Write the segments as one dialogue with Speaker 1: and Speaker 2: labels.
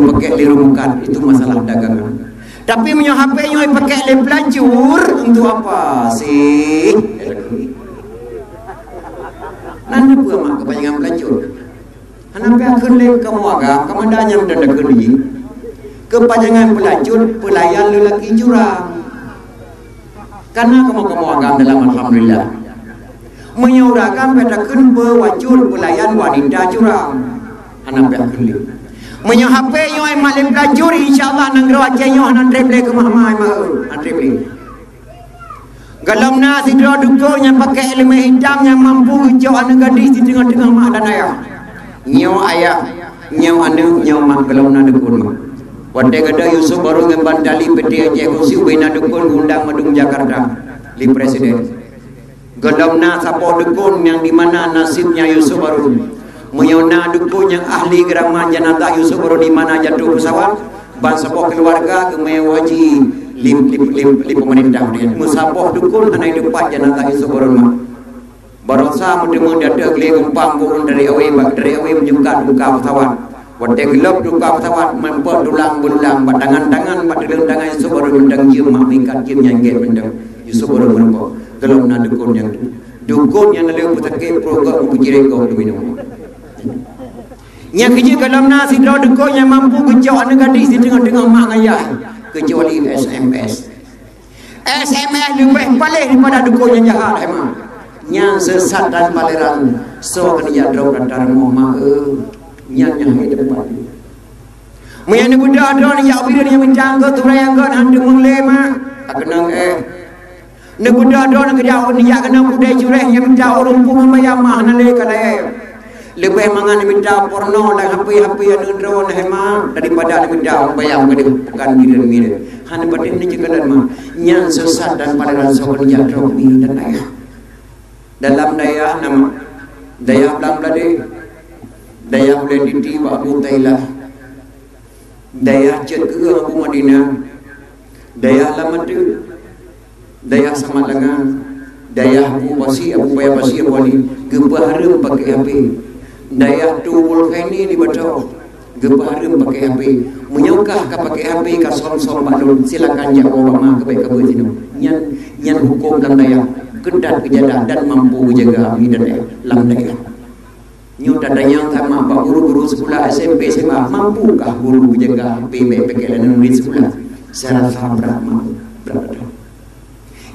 Speaker 1: pakai lirumukan, itu masalah dagangan. Tapi punya HP yang pakai le pelacur untuk apa sih? Nanti apa mak kepanjangan pelacur? Kenapa akan le kamu agak kamandanya mendadak kerja? Kepanjangan pelacur pelayan lelaki curang. Karena kamu agak dalam alhamdulillah menyuarakan bedakan pewacur pelayan wanita curang. Kenapa akan le? Menyo HP yo ai malim pelacur insyaallah nang ro aceh yo nan treble ke mahmai mau nan treble galam na sidro duko yang pakai helm hitam yang mampu hijau anu gadis di tengah-tengah mak dan ayah nyo ayah nyo anu nyo mak galam na dukun mak wate gada Yusuf baru ngemban dali PT Aceh kursi ubena dukun undang madung Jakarta li presiden galam na sapo dukun yang di mana nasibnya Yusuf baru menyona dukun yang ahli geraman jenazah Yusuf baru di mana jatuh pesawat ban sebuah keluarga kemewaji lim pemerintah dia musapoh dukun anai depan jenazah Yusuf baru baru sa mudemu dada gele gempam burun dari awai menjungkat duka pesawat wate gelap duka pesawat mempot tulang belang batangan-tangan badeleng tangan Yusuf baru mendang jim mak mingkat jim nyangget mendang Yusuf baru mempot gelap na dukun yang lalu putakip program pujireko minum yang kerja dalam nasi draw deko yang mampu kejauh anak gadis di tengah-tengah mak ayah kecuali SMS lebih paling daripada deko yang jahat emang yang sesat dan paleran so kena draw antara mak yang depan yang budak draw ni ya bila dia mencangga tu raya kan hantu mulai mak kenang ne budak draw nak kejauh ni ya kena budai cureh yang minta orang pun membayar mah nale kalai lebih mangan minta porno dan HP yang drone hema daripada minta bayar ke bukan miliar hanya batin ni juga dan yang sesat dan pada sokan jatuh ni dan ayah dalam daya nama daya belang belade daya boleh diti Abu Tailah daya cet ke Abu Madinah daya lamatu daya sama lengan daya Abu Basi Abu Bayabasi Abu Ali gebaharum pakai HP daya tuwul kaini di batau gebaharum pakai HP menyokah ka pakai HP ka som-som balun silakan jawab mah ke baik sini nyan hukum dan daya kedat kejadah dan mampu jaga abi dan daya lam daya nyu dadanya sama pak guru-guru sekolah SMP SMA mampukah guru jaga HP pakai dan murid sekolah secara berapa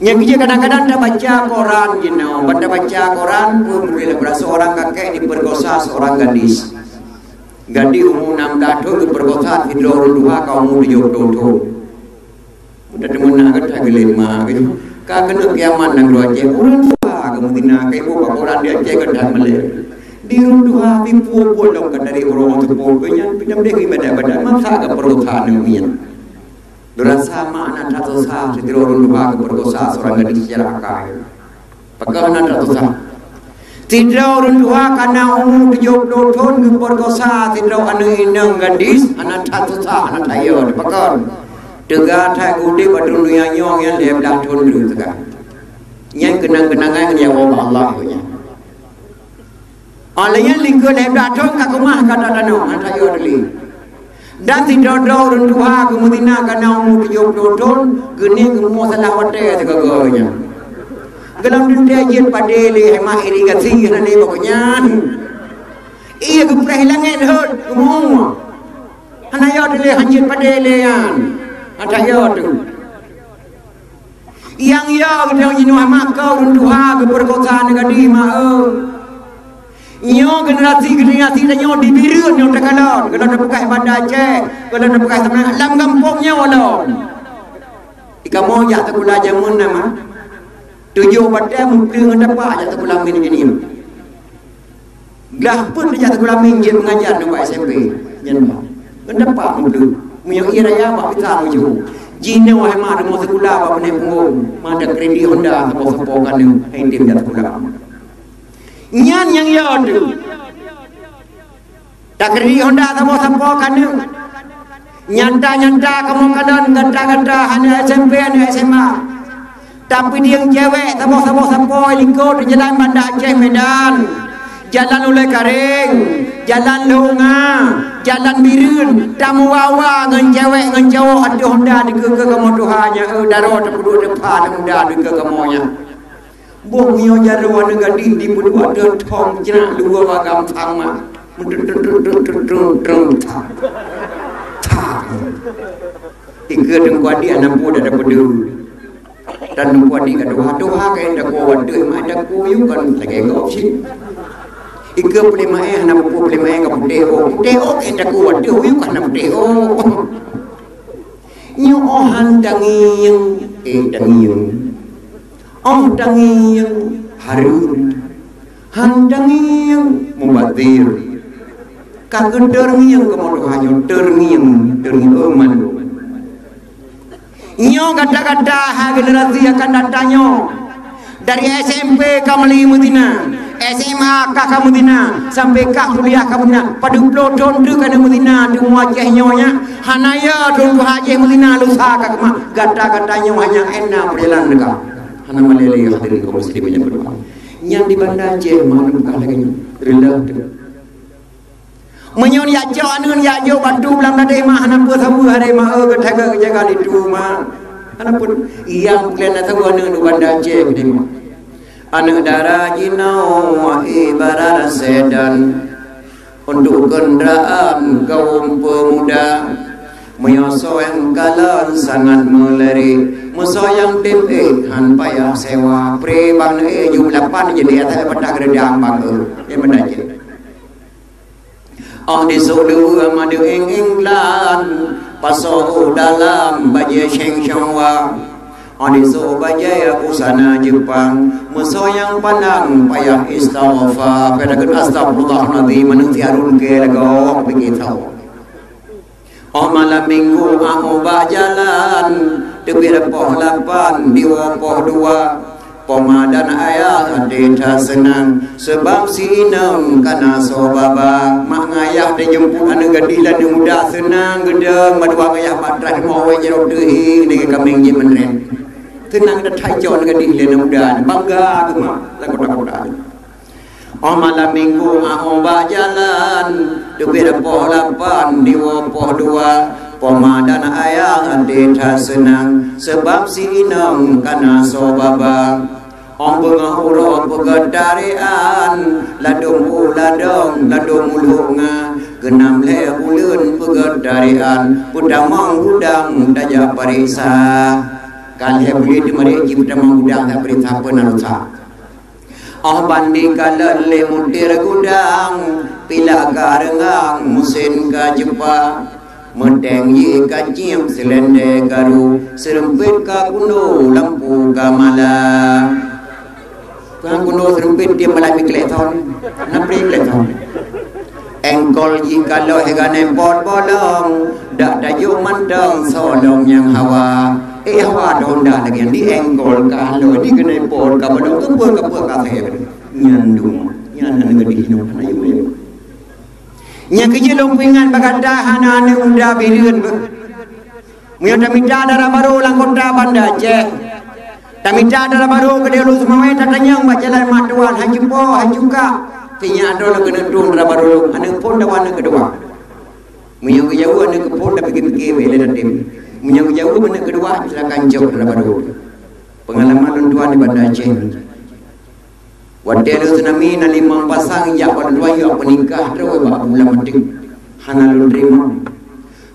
Speaker 1: yang kerja kadang-kadang dah baca koran pada baca koran pun boleh berasa seorang kakek diperkosa seorang gadis umur 6 tahun diperkosa hidro dua kaum umur 70 tahun udah demunah kata gelema gitu kagak kiamat nang dua Aceh orang tua kemudian kayak buka koran di Aceh kedah meleh di dua pipu bolong kan dari orang tu pokoknya pinjam dia ibadah masa ke perkosa neumian berasa mana ratusan setiro orang dua keperkosa seorang gadis secara akal pekanan ratusan tidak orang dua karena umur 70 tahun keperkosa tidak anu inang gadis anak ratusan anak tayo dipekan tegak tak gudi pada dunia nyong yang 11 tahun dulu tegak yang kenang-kenangan yang Allah punya alanya lingkup 11 tahun kakumah kata danu anak tayo dulu dan tidak ada orang tua kemudian karena umur 70 tahun gini semua salah wadah segaganya dalam dunia jen padeli hemah irigasi nanti pokoknya iya keperhilangan hot semua anak ya dulu hanjit padeli yang ada ya tu yang ya kita jinuah makau orang tua keperkosaan negara mah nyo generasi dan nyo dibiru nyo tekalon kalau nak pakai bandar Aceh kalau nak pakai sama alam kampungnya walau ikamu ya takula jamun nama 7 pada mungkin dapat ya takula min ini lah pun ya takula min je mengajar nak SMP jan dapat mulu munyo iraya ba kita muju jina wahai ma mo takula ba ne punggung mana kredi Honda sapo kan hendim ya takula nyan yang ya tu tak keri Honda sampo kan nyanta kamu kadang ganda hanya SMP hanya SMA tapi dia yang cewek sampo lingkut di jalan Bandar Aceh Medan jalan oleh Karing jalan longa, jalan birun, tamu wawa ngan cewek ngan cowok aduh dah di ke kamu Tuhannya, daro terpeduk depan dah di ke kamunya. Bung yo jarwa dengan di berdua ada tong jenak dua bagam sama. Tiga dengkuat dia nampu dah dapat dulu. Dan dengkuat dia doa kain dah kuat dia ada kuyu kan lagi kau sih. Ika pelemae nampu pelemae kau teo kain dah kuat dia kuyu kan nampu teo. Nyu ohan dangiyang dangiyang. Oh dangiyang harun, handangiyang mubatir. Kagak dengiyang kemudian hanya dengiyang aman. Nyo kata-kata generasi akan datangnya dari SMP kamu Medina, SMA kamu Medina, sampai kah kuliah kamu Medina. Pada pelotong tu kan Medina tu wajah nyonya, hanaya tu haji Medina lusa kakma. Kata-katanya hanya enak perjalanan dekat. Hana malele hadirin kaum muslimin yang berbahagia. Yang di Banda Aceh mana bukan lagi rendah tu. Menyon ya jo anun ya jo batu belam tadi mah hana pun sabu hari mah ketaga jaga itu mah. Hana pun yang kalian tahu anun di Banda Aceh ni mah. Anak darah jinau ibarat sedan untuk kenderaan kaum pemuda. Menyosong kalan sangat meleri, musoyang tim han payah sewa, prebang jumlah pan jadi atas petak redang bangga, yang menaje. Oh di sulu madu England, paso dalam baje Sheng Shangwa. Oh di so baje pusana Jepang, musoyang pandang payah istighfar, katakan astagfirullah nanti menutiarun ke lagu begitu. Oh malam minggu aku berjalan tebir poh 8 diwa poh 2 Pemadan ayah deta senang sebab sinang kana sobaba mak ngayah de jemput anu gadilan di muda senang gedeng madua ngayah matras mawe jero deui ni kameng je menren tenang da thaijon gadilan muda bangga ke mak la kota-kota. Oh malam minggu aku berjalan tebir poh 8 diwa poh 2 Pemadan ayah deta senang sebab sinang kana sobaba. Om bengahuro pegadarian ladung uladong ladung ulunga genam le ulun pegadarian pudamang udang daja parisa kalhe beli di mari pudamang udang da perintah penarusa. Oh bandi kala le mutir gudang pila karengang musin ka jepa menteng ye ka ciem selende garu serempit ka kuno lampu ka malam kan kuno serempit dia malam ikleton napri ikleton engkol ji kalau hegane pot bolong dak dayu mandang solong yang hawa hawa donda lagi di engkol kalau di kene pot ka bolong kepur ka he nyandung nyanan ngedi hidup ayu nya kejelong pingan bagada hanane unda bireun mio tamita dara baru lang kota Banda Aceh tamita dara baru gede lu semua tatanyang bacalan matuan hajupo hajuka tinya ado la kena tun dara baru ane pon dawan kedua mio jauh ane kepon da pergi-pergi wele datim mio jauh ane kedua silakan jauh dara baru pengalaman tuan di Banda Aceh. Wadelu tsunami na limang pasang ya wadwa yo menikah terus ba bulan metik hana lu terima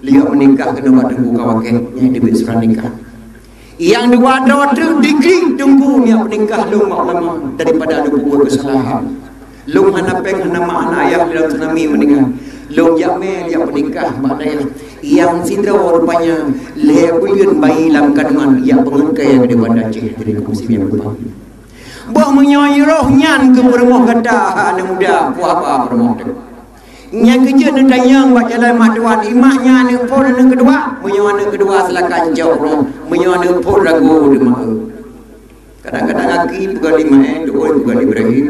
Speaker 1: liyo menikah kena wadeng buka wake nya debit surat nikah yang dua tu dikri tunggu nya menikah lu lama daripada ada buat kesalahan lu hana peng hana mana ayah dalam tsunami menikah lu jamel yang menikah maknanya yang sindra rupanya lebuyun bayi dalam kandungan yang pengengkai yang di Banda Aceh dari muslim yang berbahagia. Bah menyoy roh nyan ke permoh kata anak muda ku apa permoh tu nyan kerja nak tayang buat jalan matuan imaknya ni pun anak kedua menyoy anak kedua silakan jauh roh menyoy anak pun ragu di mak kadang-kadang aki bukan di main dua bukan di Ibrahim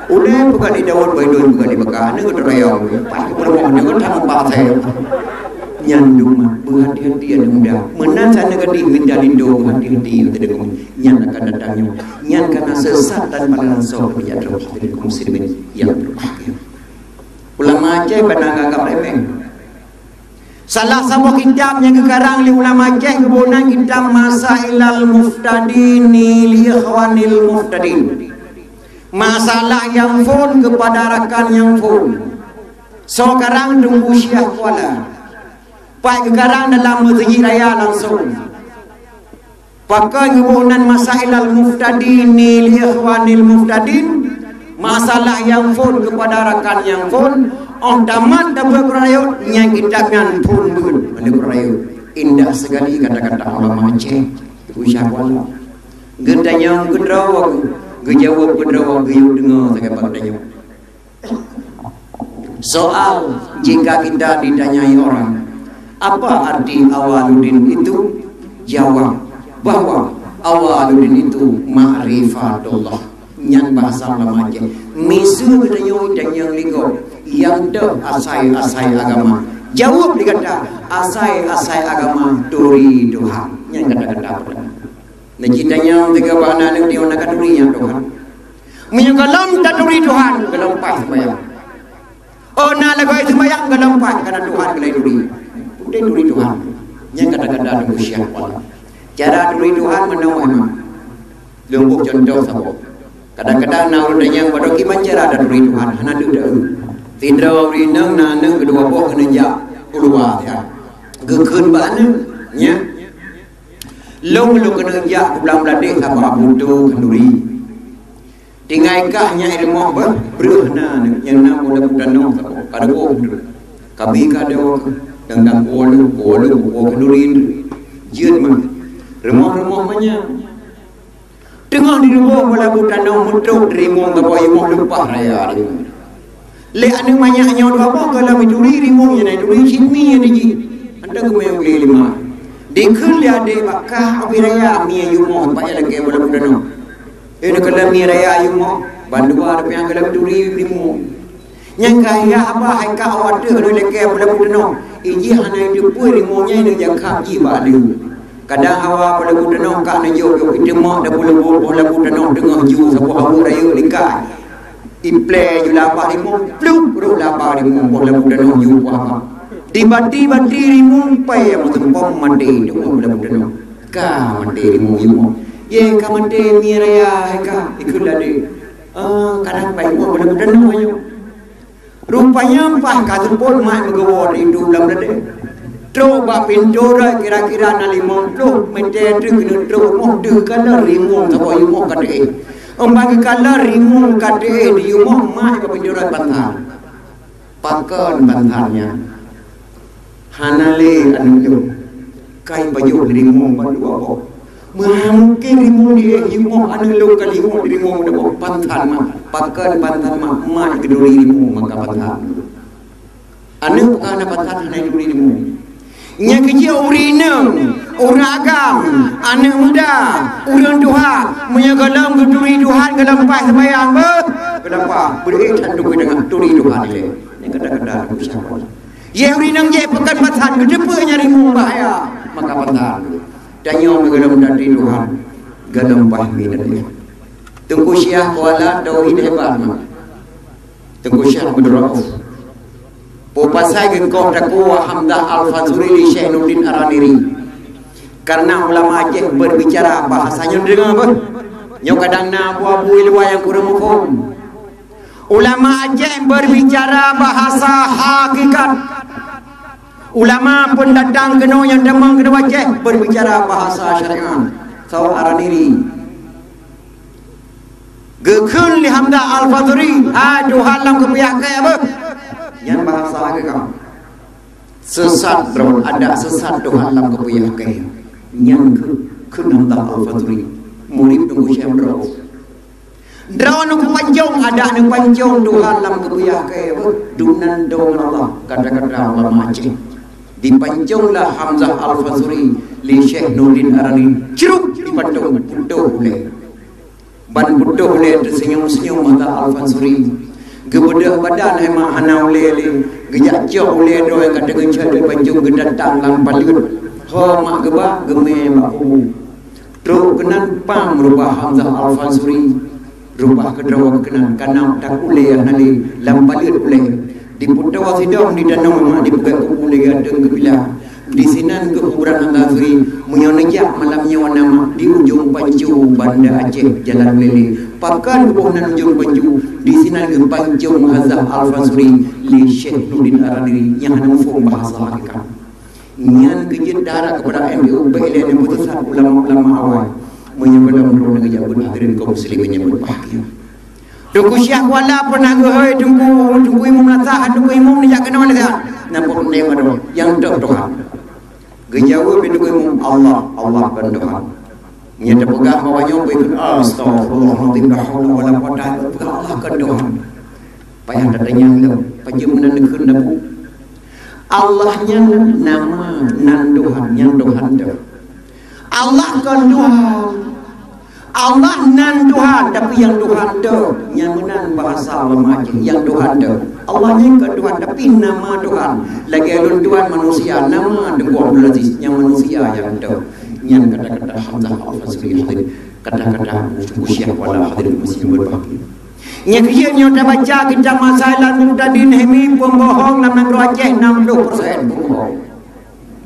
Speaker 1: udah bukan di Daud Baidun bukan di Mekah ni ke terayang pasti permoh ni ke tangan partai nyandung berhati-hati anak muda menan sana kadi minta lindung berhati-hati terdengar nyan akan datangnya nyan karena sesat dan pandangan soh ya terus dari muslimin yang berbahagia Ulama Aceh benar agak remeh. Salah satu kitab yang kekarang li ulama Aceh kebunan kitab Masailal Muftadini li ikhwanil muftadin. Masalah yang pun kepada rakan yang pun. So karang tunggu Syekh Kuala. Pak kekarang dalam masjid raya langsung. Pakai kebunan Masailal Muftadini li ikhwanil muftadin. Masalah yang pun kepada rakan yang pun. On tamat dapat kurayut yang kitabnya pun pun ada kurayut. Indah sekali kata-kata ulama Aceh. Usyah Kuala. Gendanya gedraw, gejawab gedraw, geyuk dengar saya padanya. Soal jika kita ditanyai orang, apa arti Awaluddin itu? Jawab bahwa Awaluddin itu ma'rifatullah. Yang bahasa ulama Aceh. Misu gedanya dan yang ligo. Yang dah asai-asai agama. Jawab dikata asai-asai agama duri Tuhan. Yang kata-kata apa? Nah cintanya tiga bahana dia nak durinya Tuhan. Menyekalam tak duri Tuhan gelampai sembahyang. Oh nak lagai sembahyang gelampai karena Tuhan gelai duri. Udah duri Tuhan. Yang kata-kata dulu siapa? Cara duri Tuhan menawar memang. Lumbuk contoh sama. Kadang-kadang nak udahnya pada kiman cara ada duri Tuhan. Hana duduk. Tindra rinang nanang kedua boh kena jak keluar ya. Gekun bana nya. Long lu kena jak pulang beladek sama butuh kenduri. Tingaikahnya ilmu apa? Berhna yang nak muda danau sama kada boh. Kabi kada dangdang kolu boh kenduri. Jeun mah. Remah-remah manya. Tengah di rumah bola danau mutuk rimong apa imong lempah raya. Le anu manyaknya apa kalau duri rimung yang duri sini yang di anda kemau beli lima dekul ya de bakah abiraya mi yumo payah lagi bola budano ini kalau mi raya yumo bandua ada yang kalau duri rimung yang kaya apa hai ka awat tu lagi bola budano iji hana itu pun rimungnya ini yang kaki badu kadang awak bola budano kak najo kita mau dah bola budano dengar ju sebuah abu raya likai Iple julapa rimung pluk ru lapa rimung bola budano yuwa tiba-tiba rimung pai mutempom mandi do bola budano ka mandi rimung yuwa ye ka mandi miraya ka ikulade kadang pai bola budano yo rupanya pa ka tempol mai megawor indu lam lade tro ba pinjora kira-kira na limong pluk mete tru tro mo de kana rimung sabo yuwa kade Bagi kala rimung kade di umum mah ke penjurat bantal. Pakan bantalnya. Hanale anu yo. Kai baju rimung bandua ko. Mungkin rimung dia umum anu lo kali umum rimung de bantal mah. Pakan bantal mah ke duri rimung maka bantal. Anu kana bantal hanai duri rimung. Nya kerja urinang, uragam, anak muda, urang Tuhan, menyagalam keduri Tuhan dalam pas sembahyang ber. Kenapa? Berkaitan dengan duri Tuhan ini. Ini kata-kata siapa? Ye urinang ye pekan patan kedepa nyari bahaya. Maka patan. Dan yang mengalam dari Tuhan, galam pas minat dia. Tengku Syekh Kuala tauhid hebat mah. Tengku Syekh Abdul Popasai gengkau dakwah Hamdah Al-Fazuri li Syekh Nuruddin Araniri. Karena ulama Aceh berbicara bahasanya dengan apa? Yang kadang na abu-abu ilmu yang kurang mufhum. Ulama Aceh berbicara bahasa hakikat. Ulama pun datang kena yang demang kena Aceh berbicara bahasa syariat. So Araniri. Gekun li Hamdah Al-Fazuri. Aduh halam kepiak ke apa? Yang bahasa agama sesat bro ada sesat Tuhan dalam kepunyaan kaya yang ke Hamdah Al-Fazuri murid nunggu Syekh bro draw nunggu panjang ada nunggu panjang Tuhan dalam kepunyaan kaya dunan dong Allah kata-kata ulama Aceh dipanjanglah Hamdah Al-Fazuri li Syekh Nuruddin Arani ceruk dipanjang putuh boleh ban putuh boleh tersenyum-senyum Hamdah Al-Fazuri gebedah badan emang hanau lele gejak jauh le do kata gencet panjung gedatang lam palut ho mak geba geme baku tro kenan pang rubah Hamdah Al-Fazuri rubah kedrawa kenan kanam tak ule nali lam palut ule di Putawa Sidong di Danau Mama di Bukai Kupu Lega Deng Kepila di Sinan ke kuburan Anggafri menyonejak malamnya wanama di ujung Pancu Banda Aceh Jalan Lele pakan kebunan ujung Pancu di Sinan ke Pancu Azhar Al-Fasuri li Syekh Nurdin Aradiri yang mufum bahasa hakikat nyan kejid darah kepada MBU BLN yang putusan ulama-ulama awal menyebutkan menurut negara hadirin kaum muslimin yang berbahagia. Tunggu Syekh wala pernah gehoi tunggu imam nasihat tunggu imam ni jak kenal dah. Nampak nema doh yang doh Tuhan. Gejawa tunggu imam Allah kan Tuhan. Nya terpegang bawahnya pergi astagfirullahalazim la haula wala quwwata illa billah Allah kan Tuhan. Payah datanya tu panjang menandakan dapu. Allahnya nama nan Tuhan yang Tuhan dah. Allah kan Tuhan. Allah nan Tuhan tapi yang Tuhan tu yang menan bahasa ulama yang Tuhan tu Allah yang ke Tuhan tapi nama Tuhan lagi alun Tuhan manusia nama Tengku Abdul Aziz yang manusia yang tu yang kata-kata Hamzah Al-Fasri hadir kata-kata usia wala hadirin muslim berbahagia yang kianya dah baca kita masalah Mutadin Hemi pembohong dalam negara Aceh 60% pembohong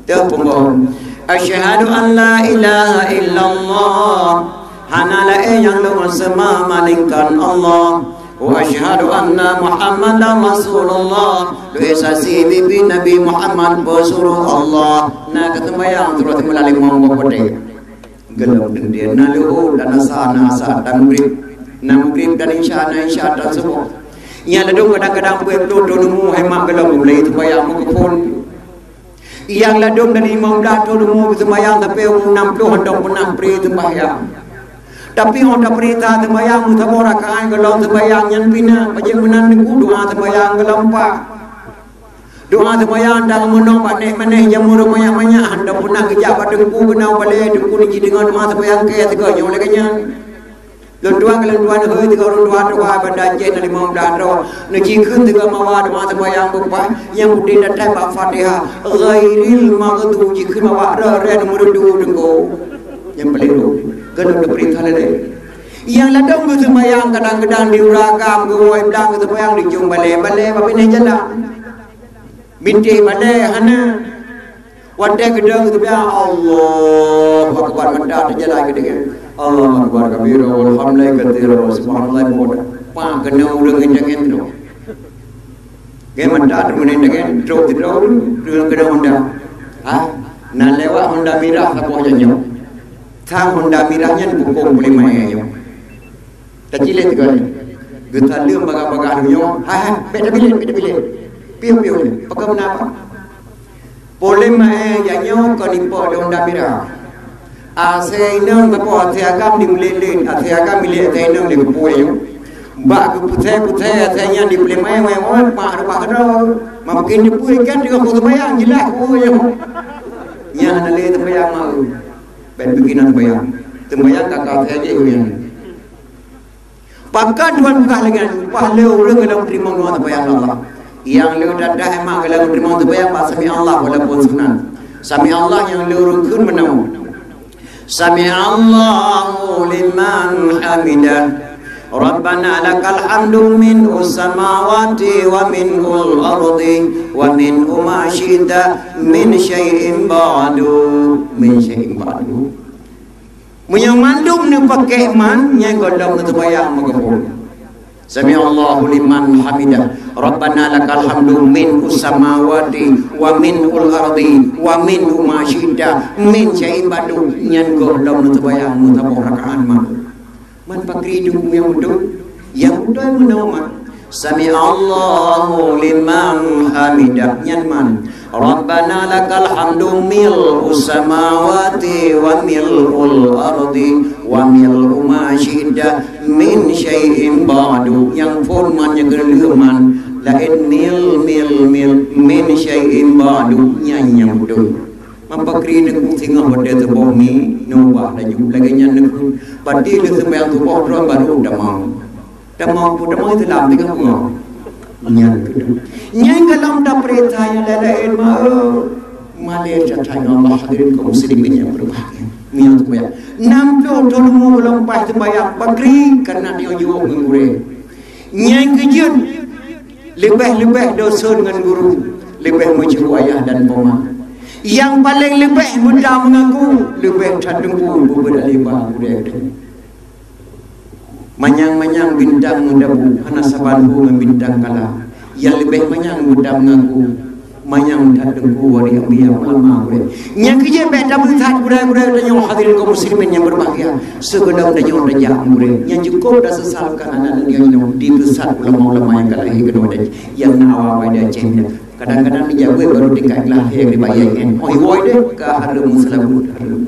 Speaker 1: tu pembohong asyhadu an la ilaha illallah Hanalah yang lu semua malingkan Allah wa asyhadu anna Muhammadan Rasulullah lu esasi bibi Nabi Muhammad pesuruh Allah na ketembayang terus melalui monggo putih gelap dia nalu dan nasa dan grip dan insya dan semua yang ladung kadang-kadang buat dulu hemat gelap mulai tembayang mengepun yang ladung dan imam dah dulu tembayang tapi 60 hendak pernah beri tembayang tapi orang perintah tembayang mutabora kain kalau tembayang yang pina macam menandaku doa tembayang gelampak doa tembayang dalam menong maneh jamur banyak anda pernah kejap dengku kenal balik dengku ni dengan doa tembayang ke teganya oleh kanya lenduan hoi tiga orang doa benda jen dari mau dadro neki kun tiga mawa doa tembayang bupa yang budi datang bab Fatihah ghairil maghdubi kun mawa re nomor 2 dengku yang paling kena perintah lele yang ladang tu sembahyang kadang-kadang diuragam goi belang tu sembahyang dijung balik tapi ni jalan binti balik hana wadai gedang tu biar Allahu akbar mendak jalan gedang Allahu akbar kabira walhamdulillah katsira subhanallah boda pa kena urang gedang tu ke mendak tu dengan truk gedang Honda nak lewat Honda Mirah apa janyo thang Honda Mirahnya pukul boleh main yo. Kecil tu kan. Kita lem baga-baga yo. Beda bilik. Piu. Pakai menapa? Boleh main janyo ko nipo Honda Mirah. Ase inang tapo atiagam di melelin, atiagam milik tainang di kupuai yo. Bak putih atanya di boleh main pak kado. Makin dipuai kan dengan foto bayang jelas kupuai yo. Nya nale tembayang mau. Ben bikinan tembayang kakak aja yang pakai Tuhan buka lagi pahala orang kalau terima doa tembayang Allah yang lu dadah emang kalau terima tembayang pak sami Allah walaupun sunnah sami Allah yang lu rukun menau sami Allahu liman hamidah Rabbana lakal hamdu min samawati wa min ardi wa min ma syi'ta min syai'in ba'du menyamandum ni pakai man yang godam tu bayang magapun sami Allahu liman hamidah Rabbana lakal hamdu min samawati wa min ardi wa min ma syi'ta min syai'in ba'du yang godam tu bayang mutabaraka'an man pakri dulu yang udah menama sami Allahu liman hamidah nyanman Rabbana lakal hamdu mil samawati wa milul ardi wa mil ma syi'ta min syai'in ba'du yang formannya geleuman lain mil min syai'in ba'du nyanya betul mampakri negu singa pada terbomi nubah laju lagi negu padi le sembahyang tu boh ron baru damau itu dalam dengan ngau nyai kalam da perintah yang lain Malaysia Allah hadirin kaum muslimin yang berbahagia mian tu ya 60 tolong lompat sembahyang bakri karena dia juga mengure nyai kejut lebih dosa dengan guru, lebih menceru ayah dan poma. Yang paling lebih mudah mengaku, lebih terdengung berbeda budaya. Manyang-manyang bintang mendabu, hana sabanku membintang kalah. Yang lebih manyang mudah mengaku, manyang terdengung wari ambiya ulama gure. Yang kerja beda buat gure-gure dan yang hadirin kaum muslimin yang berbahagia. Segedam dan yang rajah gure. Yang cukup dah sesalkan anak yang di besar ulama-ulama yang kalah kedua dan yang nawa pada cendera. Kadang-kadang dia gue baru dekat lahir dibayangkan. Oi deh ke harum selalu harum.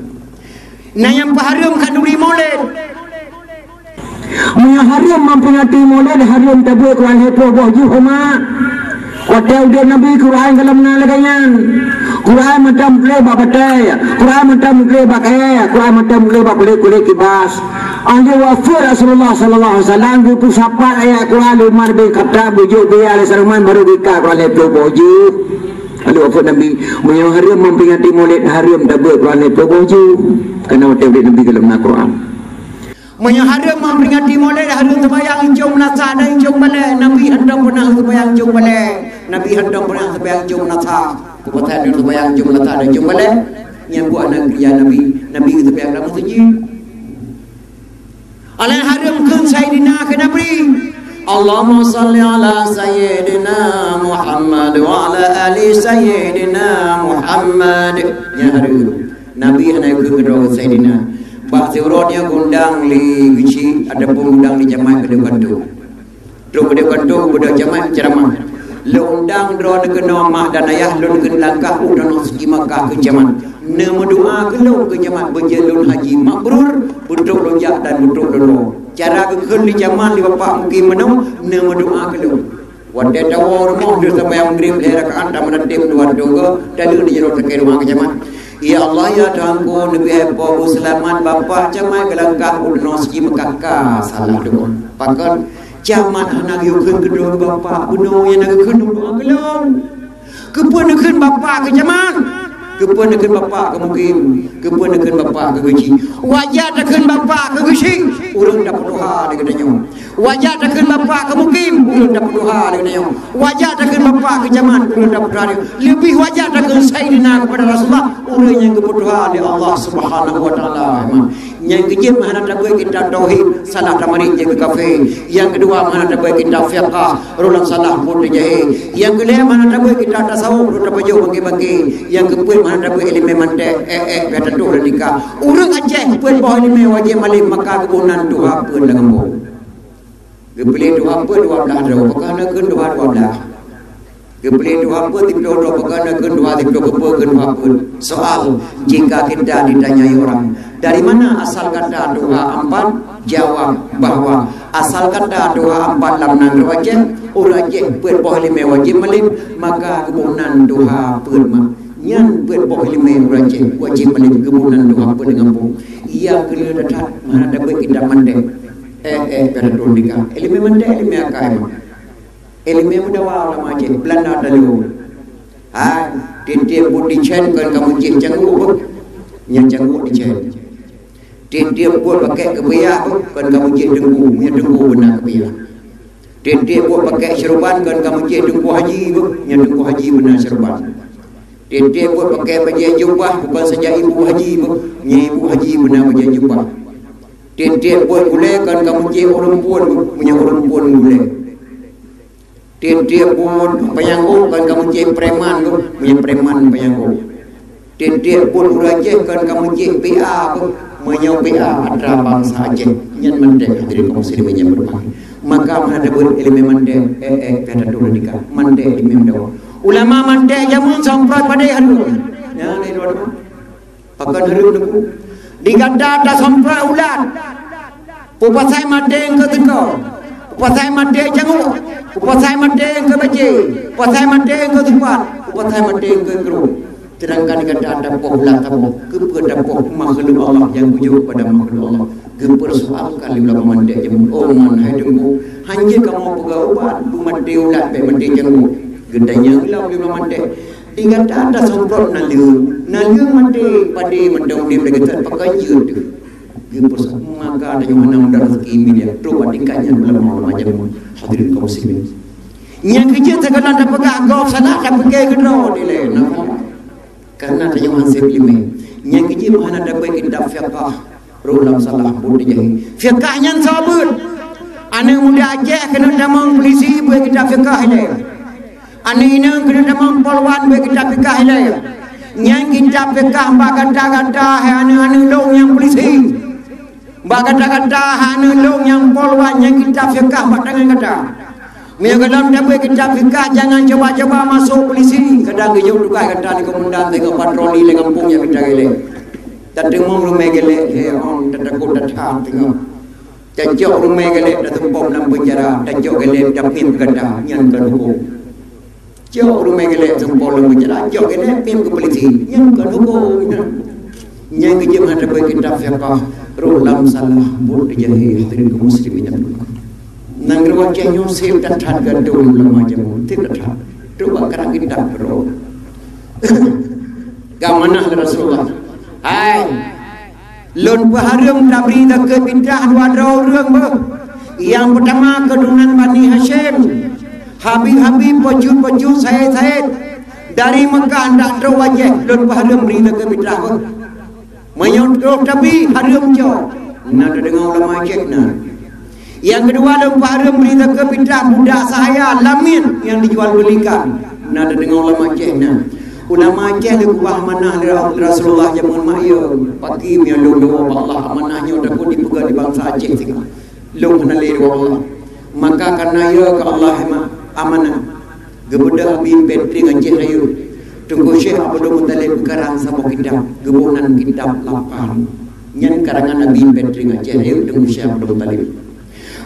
Speaker 1: Nah yang harum kaduri maulid.
Speaker 2: Maya harum memperingati maulid harum tabu Quran hepo boju homa. Hotel dia Nabi Quran dalam nalaganyan. Quran macam leba batai, Quran macam leba kaya, Quran macam leba kulit kibas. Andi wafur Rasulullah sallallahu alaihi wasallam itu sapat ayat Quran Umar bin Khattab bujuk dia alaihi salam baru dikah Quran itu boju. Lalu wafur Nabi maya harum memperingati maulid harum tabu Quran itu boju. Karena hotel dia Nabi dalam Quran.
Speaker 1: Maya harum memperingati maulid harum sembahyang jom nasa dan jom balik Nabi hendak pernah sembahyang jom balik Nabi hendak pernah sembahyang jom nasa kepada dia sembahyang jom nasa dan jom balik yang buat anak kerja Nabi sembahyang dalam masjid alai harum kun Sayyidina ke Nabi Allahumma salli ala Sayyidina Muhammad wa ala ali Sayyidina Muhammad ya harum Nabi hendak ke kedua Sayyidina Pak Siuronnya gundang li gici ada pengundang di jamaah kedua tu. Terus kedua budak jamaah ceramah. Lu undang drone ke nomah dan ayah lu ke langkah udan segi Makkah ke jamaah. Nemu doa ke lu ke jamaah berjalun haji mabrur, butuk lonjak dan butuk dulu. Cara ke di jamaah di bapak mungkin menang nemu doa ke lu. Wadah tahu rumah dia sampai yang grip daerah ke anda menantim dua doa dan lu di jalan ke rumah ke jamaah. Ya Allah ya Tuhanku Nabi Hepo selamat Bapak jamai kelangkah udah segi Mekah salah dong pakan jaman anak yukun kedua Bapak bunuh yang nak kedua doa kelong kepun nak Bapak ke jaman kepun nak Bapak ke mukim kepun nak Bapak ke gaji wajah nak Bapak ke gaji urang dapat doa dengan dia wajah nak Bapak ke mukim urang dapat doa dengan dia wajah nak Bapak ke jaman urang dapat doa lebih wajah nak Sayyidina kepada Rasulullah urang yang kebutuhan di Allah Subhanahu wa taala yang kejim mana tak boleh kita tauhid salah tamari je ke kafe yang kedua mana tak boleh kita fiqh rulang salah pun dijahit yang kelima mana tak boleh kita tasawuf rulang baju bagi-bagi yang keempat mana tak boleh ilmu mantek biar tu nikah urang aceh pun bawa ilmu wajib malim maka kebunan Tuhan pun dengan bu kepilih Tuhan pun 12 dah pakana ke 12 kepilih Tuhan pun tipdo pakana ke 2 tipdo ke 2 pun soal jika kita ditanyai orang dari mana asal kata doa 4 jawab bahwa asal kata doa 4 lamnan wajib urajih pun boleh wajib malim maka kebunan doa pun yang boleh urajih wajib malim kebunan doa pun dengan bu ia kena datang mana dapat kita mandek pada tundika ilmu mandek ilmu akai ilmu muda ulama je Belanda dulu tiap budi chen kan kamu cik janggu yang janggu di chen tiap buat pakai kebiak kan kamu cik dengku yang dengku benar kebiak tiap buat pakai serban kan kamu cik dengku haji yang dengku haji benar serban tiap buat pakai baju jubah bukan saja ibu haji yang ibu haji benar baju jubah tiap buat gulai kan kamu cik orang pun punya orang pun gulai tiap pun penyanggung kan kamu cik preman punya preman penyanggung tiap pun urajih kan kamu cik PA menyau PA adalah bangsa Aceh yang mendek dari kaum muslimin yang berbahagia maka menghadapi ilmu mendek pada dulu nikah mendek ilmu dakwah ulama mendek jamun sampai pada handu ya ni dua pakai harum deku diganda ada sampai ulat pupasai mendek ke tengkau pupasai mendek jangu pupasai mendek ke baji pupasai mendek ke tempat pupasai mendek ke kru terangkan kata ada pohlah tamu kepada poh makhluk Allah yang wujud pada makhluk Allah kepersoalkan di belakang mandek jamu oh man hai dengku hanya kamu pegang ubat bumat diulat pe mandek jamu gendanya gelau di belakang mandek dikata ada semprot naliu mandek pada mendong dia bergetar pakai jud kepersoal maka ada yang mana mudah rezeki dia tu bandingkannya belum mau macam hadirin kaum muslimin Yang kerja segala dah pegang golf salah dah pakai kedua ni le. Karena ada yang hasil lima. Yang kerja mana dah pakai kitab fiqh rulam salah pun dia. Fiqh yang sabut. Anak muda aja kena damang polisi pakai kitab fiqh ni. Anak ini kena damang polwan pakai kitab fiqh ni. Yang kitab fiqh mbak kata-kata anak-anak long yang polisi. Mbak kata-kata anak long yang polwan yang kitab fiqh mbak tangan kata. Mereka dalam dapat kitab fiqh jangan coba-coba masuk polisi. Kadang dia jauh dukai kata ni komandan tengok patroli le kampung yang kita gele. Tak dengar rumah gele on tak takut tak tengok. Tajok rumah gele dah tempom dalam penjara. Tajok gele dah pin kata yang kan hukum. Jok rumah gele tempom dalam penjara. Jok gele pin ke polisi yang kan hukum. Yang kerja mana dapat kitab fiqh rulam salah bul dijahil dari kaum muslimin yang dulu. Nangruan jenyo sel dan tan gadul lama jamu tidak tak coba kerang kita bro gamana Rasulullah hai lon baharum dabri dak pindah dua orang ber yang pertama keturunan Bani Hashim Habib pojul Said dari Mekah ndak tro wajah lon baharum beri dak pindah mayot tapi harum jo nak dengar ulama cekna. Yang kedua lempah harum berita ke pindah budak saya Lamin yang dijual belikan. Nada dengan ulama cehna. Ulama ceh le kubah manah Rasulullah zaman maya. Pagi mi lu Allah amanahnya dah pun dipegang di bangsa Aceh tengah. Lu menali Allah. Maka karena ya ke Allah amanah. Gebudak bin Petri Aceh ayu. Tunggu Syekh Abdul Muttalib karang sama kitab, gebunan kitab lapan. Nyan karangan Nabi Petri Aceh ayu tunggu Syekh Abdul Muttalib.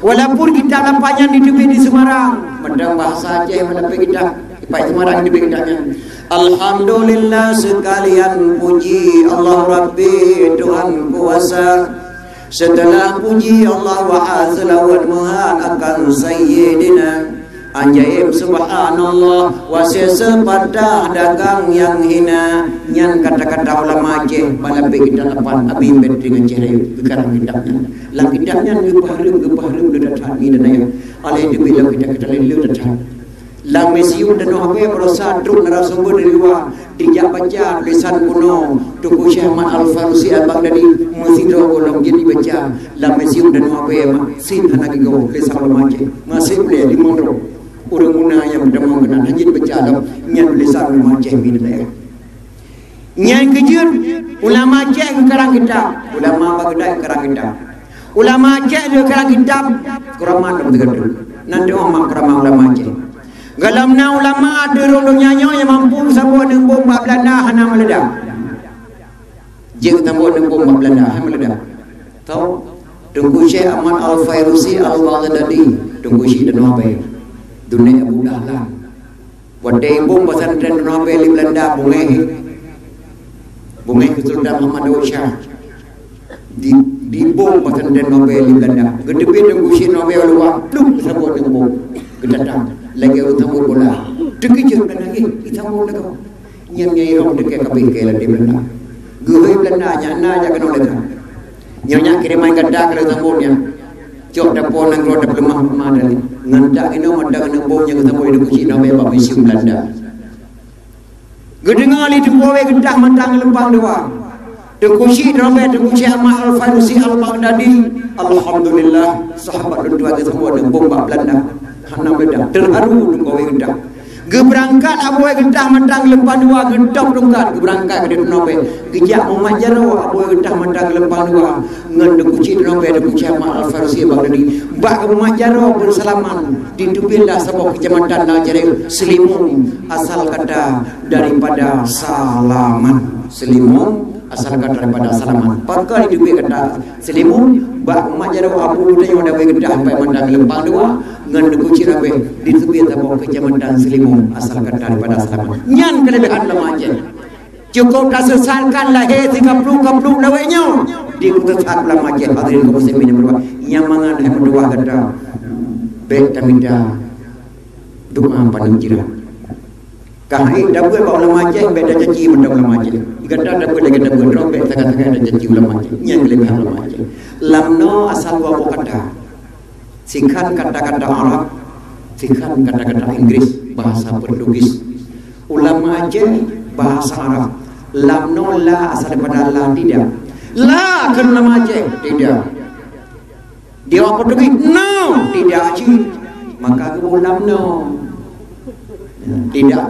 Speaker 1: Walaupun kita lampanya di tepi di Semarang, mendang bahasa Aceh mendapat kita ipai Semarang di bedanya. Alhamdulillah sekalian puji Allah Rabbi Tuhan kuasa. Setelah puji Allah wa azlawan muhan akan Sayyidina Anjaib subhanallah wasesa pada dagang yang hina. Nyan kata-kata ulama Aceh balabe kita lapan abim ben dengan cehre sekarang kitapnya lang kitapnya gepahrem datang ini dan ayat alai di bilang kita lelu datang lang mesiu dan hawe berosa truk narasumber dari luar dijak baca tulisan kuno Tuku Syekh Ahmad Al-Farusi Al-Baghdadi mesido golong jadi baca lang mesiu dan hawe sin hanagi go tulisan ulama Aceh masih boleh di mondro orang guna yang berdamang kena hanya baca dalam nyan tulisan ulama Aceh ini dan ayat. Yang kejut ulama Aceh kerang kitab, ulama Baghdad kerang kitab, ulama Aceh dia kerang kitab, keramat dalam tergadul. Nanti orang keramat ulama Aceh. Galamna ulama ada orang nyanyi yang mampu sambut dengan bomba Belanda hana meledak. Jika sambut dengan bomba Belanda hana meledak. Tahu? Tunggu Syekh Ahmad Al-Fairusi Al-Baghdadi, tunggu Syekh dan Nabi. Dunia Abu Dahlan. Wadai bomba pesantren Nabi di Belanda Bumi Sultan Muhammad Daud Shah di bom pesantren Nobel di Belanda. Gedepi dengan usia Nobel luar, belum sambut dengan bom. Kedatang lagi utama bola. Terkejut dan lagi utama lagi. Yang nyai dekat kabin kelan di Belanda. Gurui Belanda nyana jangan oleh. Nyonya kiriman gadah kalau sambutnya. Cok dapur nang roda lemah dari. Ngandak ini mendak dengan bom yang ketemu di kucing Nobel bab museum Belanda. Gedengali di kowe gedah mentang lempang dua. Dekusi Robert Dekusi Ahmad Al-Farusi Al-Baghdadi. Alhamdulillah sahabat dua semua dengan bomba Belanda. Hana bedah terharu dengan kowe gedah. Geberangkat abu gedah mentang lempang dua gedok dongkat geberangkat ke Nobel. Gejak memajaro abu gedah mentang lempang dua. Ngan Dekusi Robert Dekusi Ahmad Al-Farusi Al-Baghdadi. Bak memajaro bersalaman di Tupilah sebuah kecamatan Najaril Selimun asal kata daripada salaman. Selimun asal kata daripada salaman. Pakai di Tupi kata Selimun bak majaro abu dia yang ada gedah sampai mandang lempang dua ngan Dekuci rabe di Tupi sebuah kecamatan Selimun asal kata daripada salaman. Nyan kelebihan lama aja. Cukup tak sesalkan lahir 30 lawainya di kota sat lama aja hadirin kaum muslimin yang berdoa yang mangan yang berdoa kata baik minta doa paling jiran. Kahai dapat bawa ulama Aceh beda janji benda ulama Aceh. Kata dapat lagi dapat robek sangat-sangat ada janji ulama Aceh. Yang kelebihan ulama Aceh. Lamno asal bawa kata. Singkat kata-kata Arab Fikhan kata-kata Inggris, bahasa Portugis. Ulama Aceh bahasa Arab. Lam no la asal daripada la tidak. La kan ulama Aceh tidak. Dia orang Portugis no tidak Aceh. Maka aku lam no. Tidak.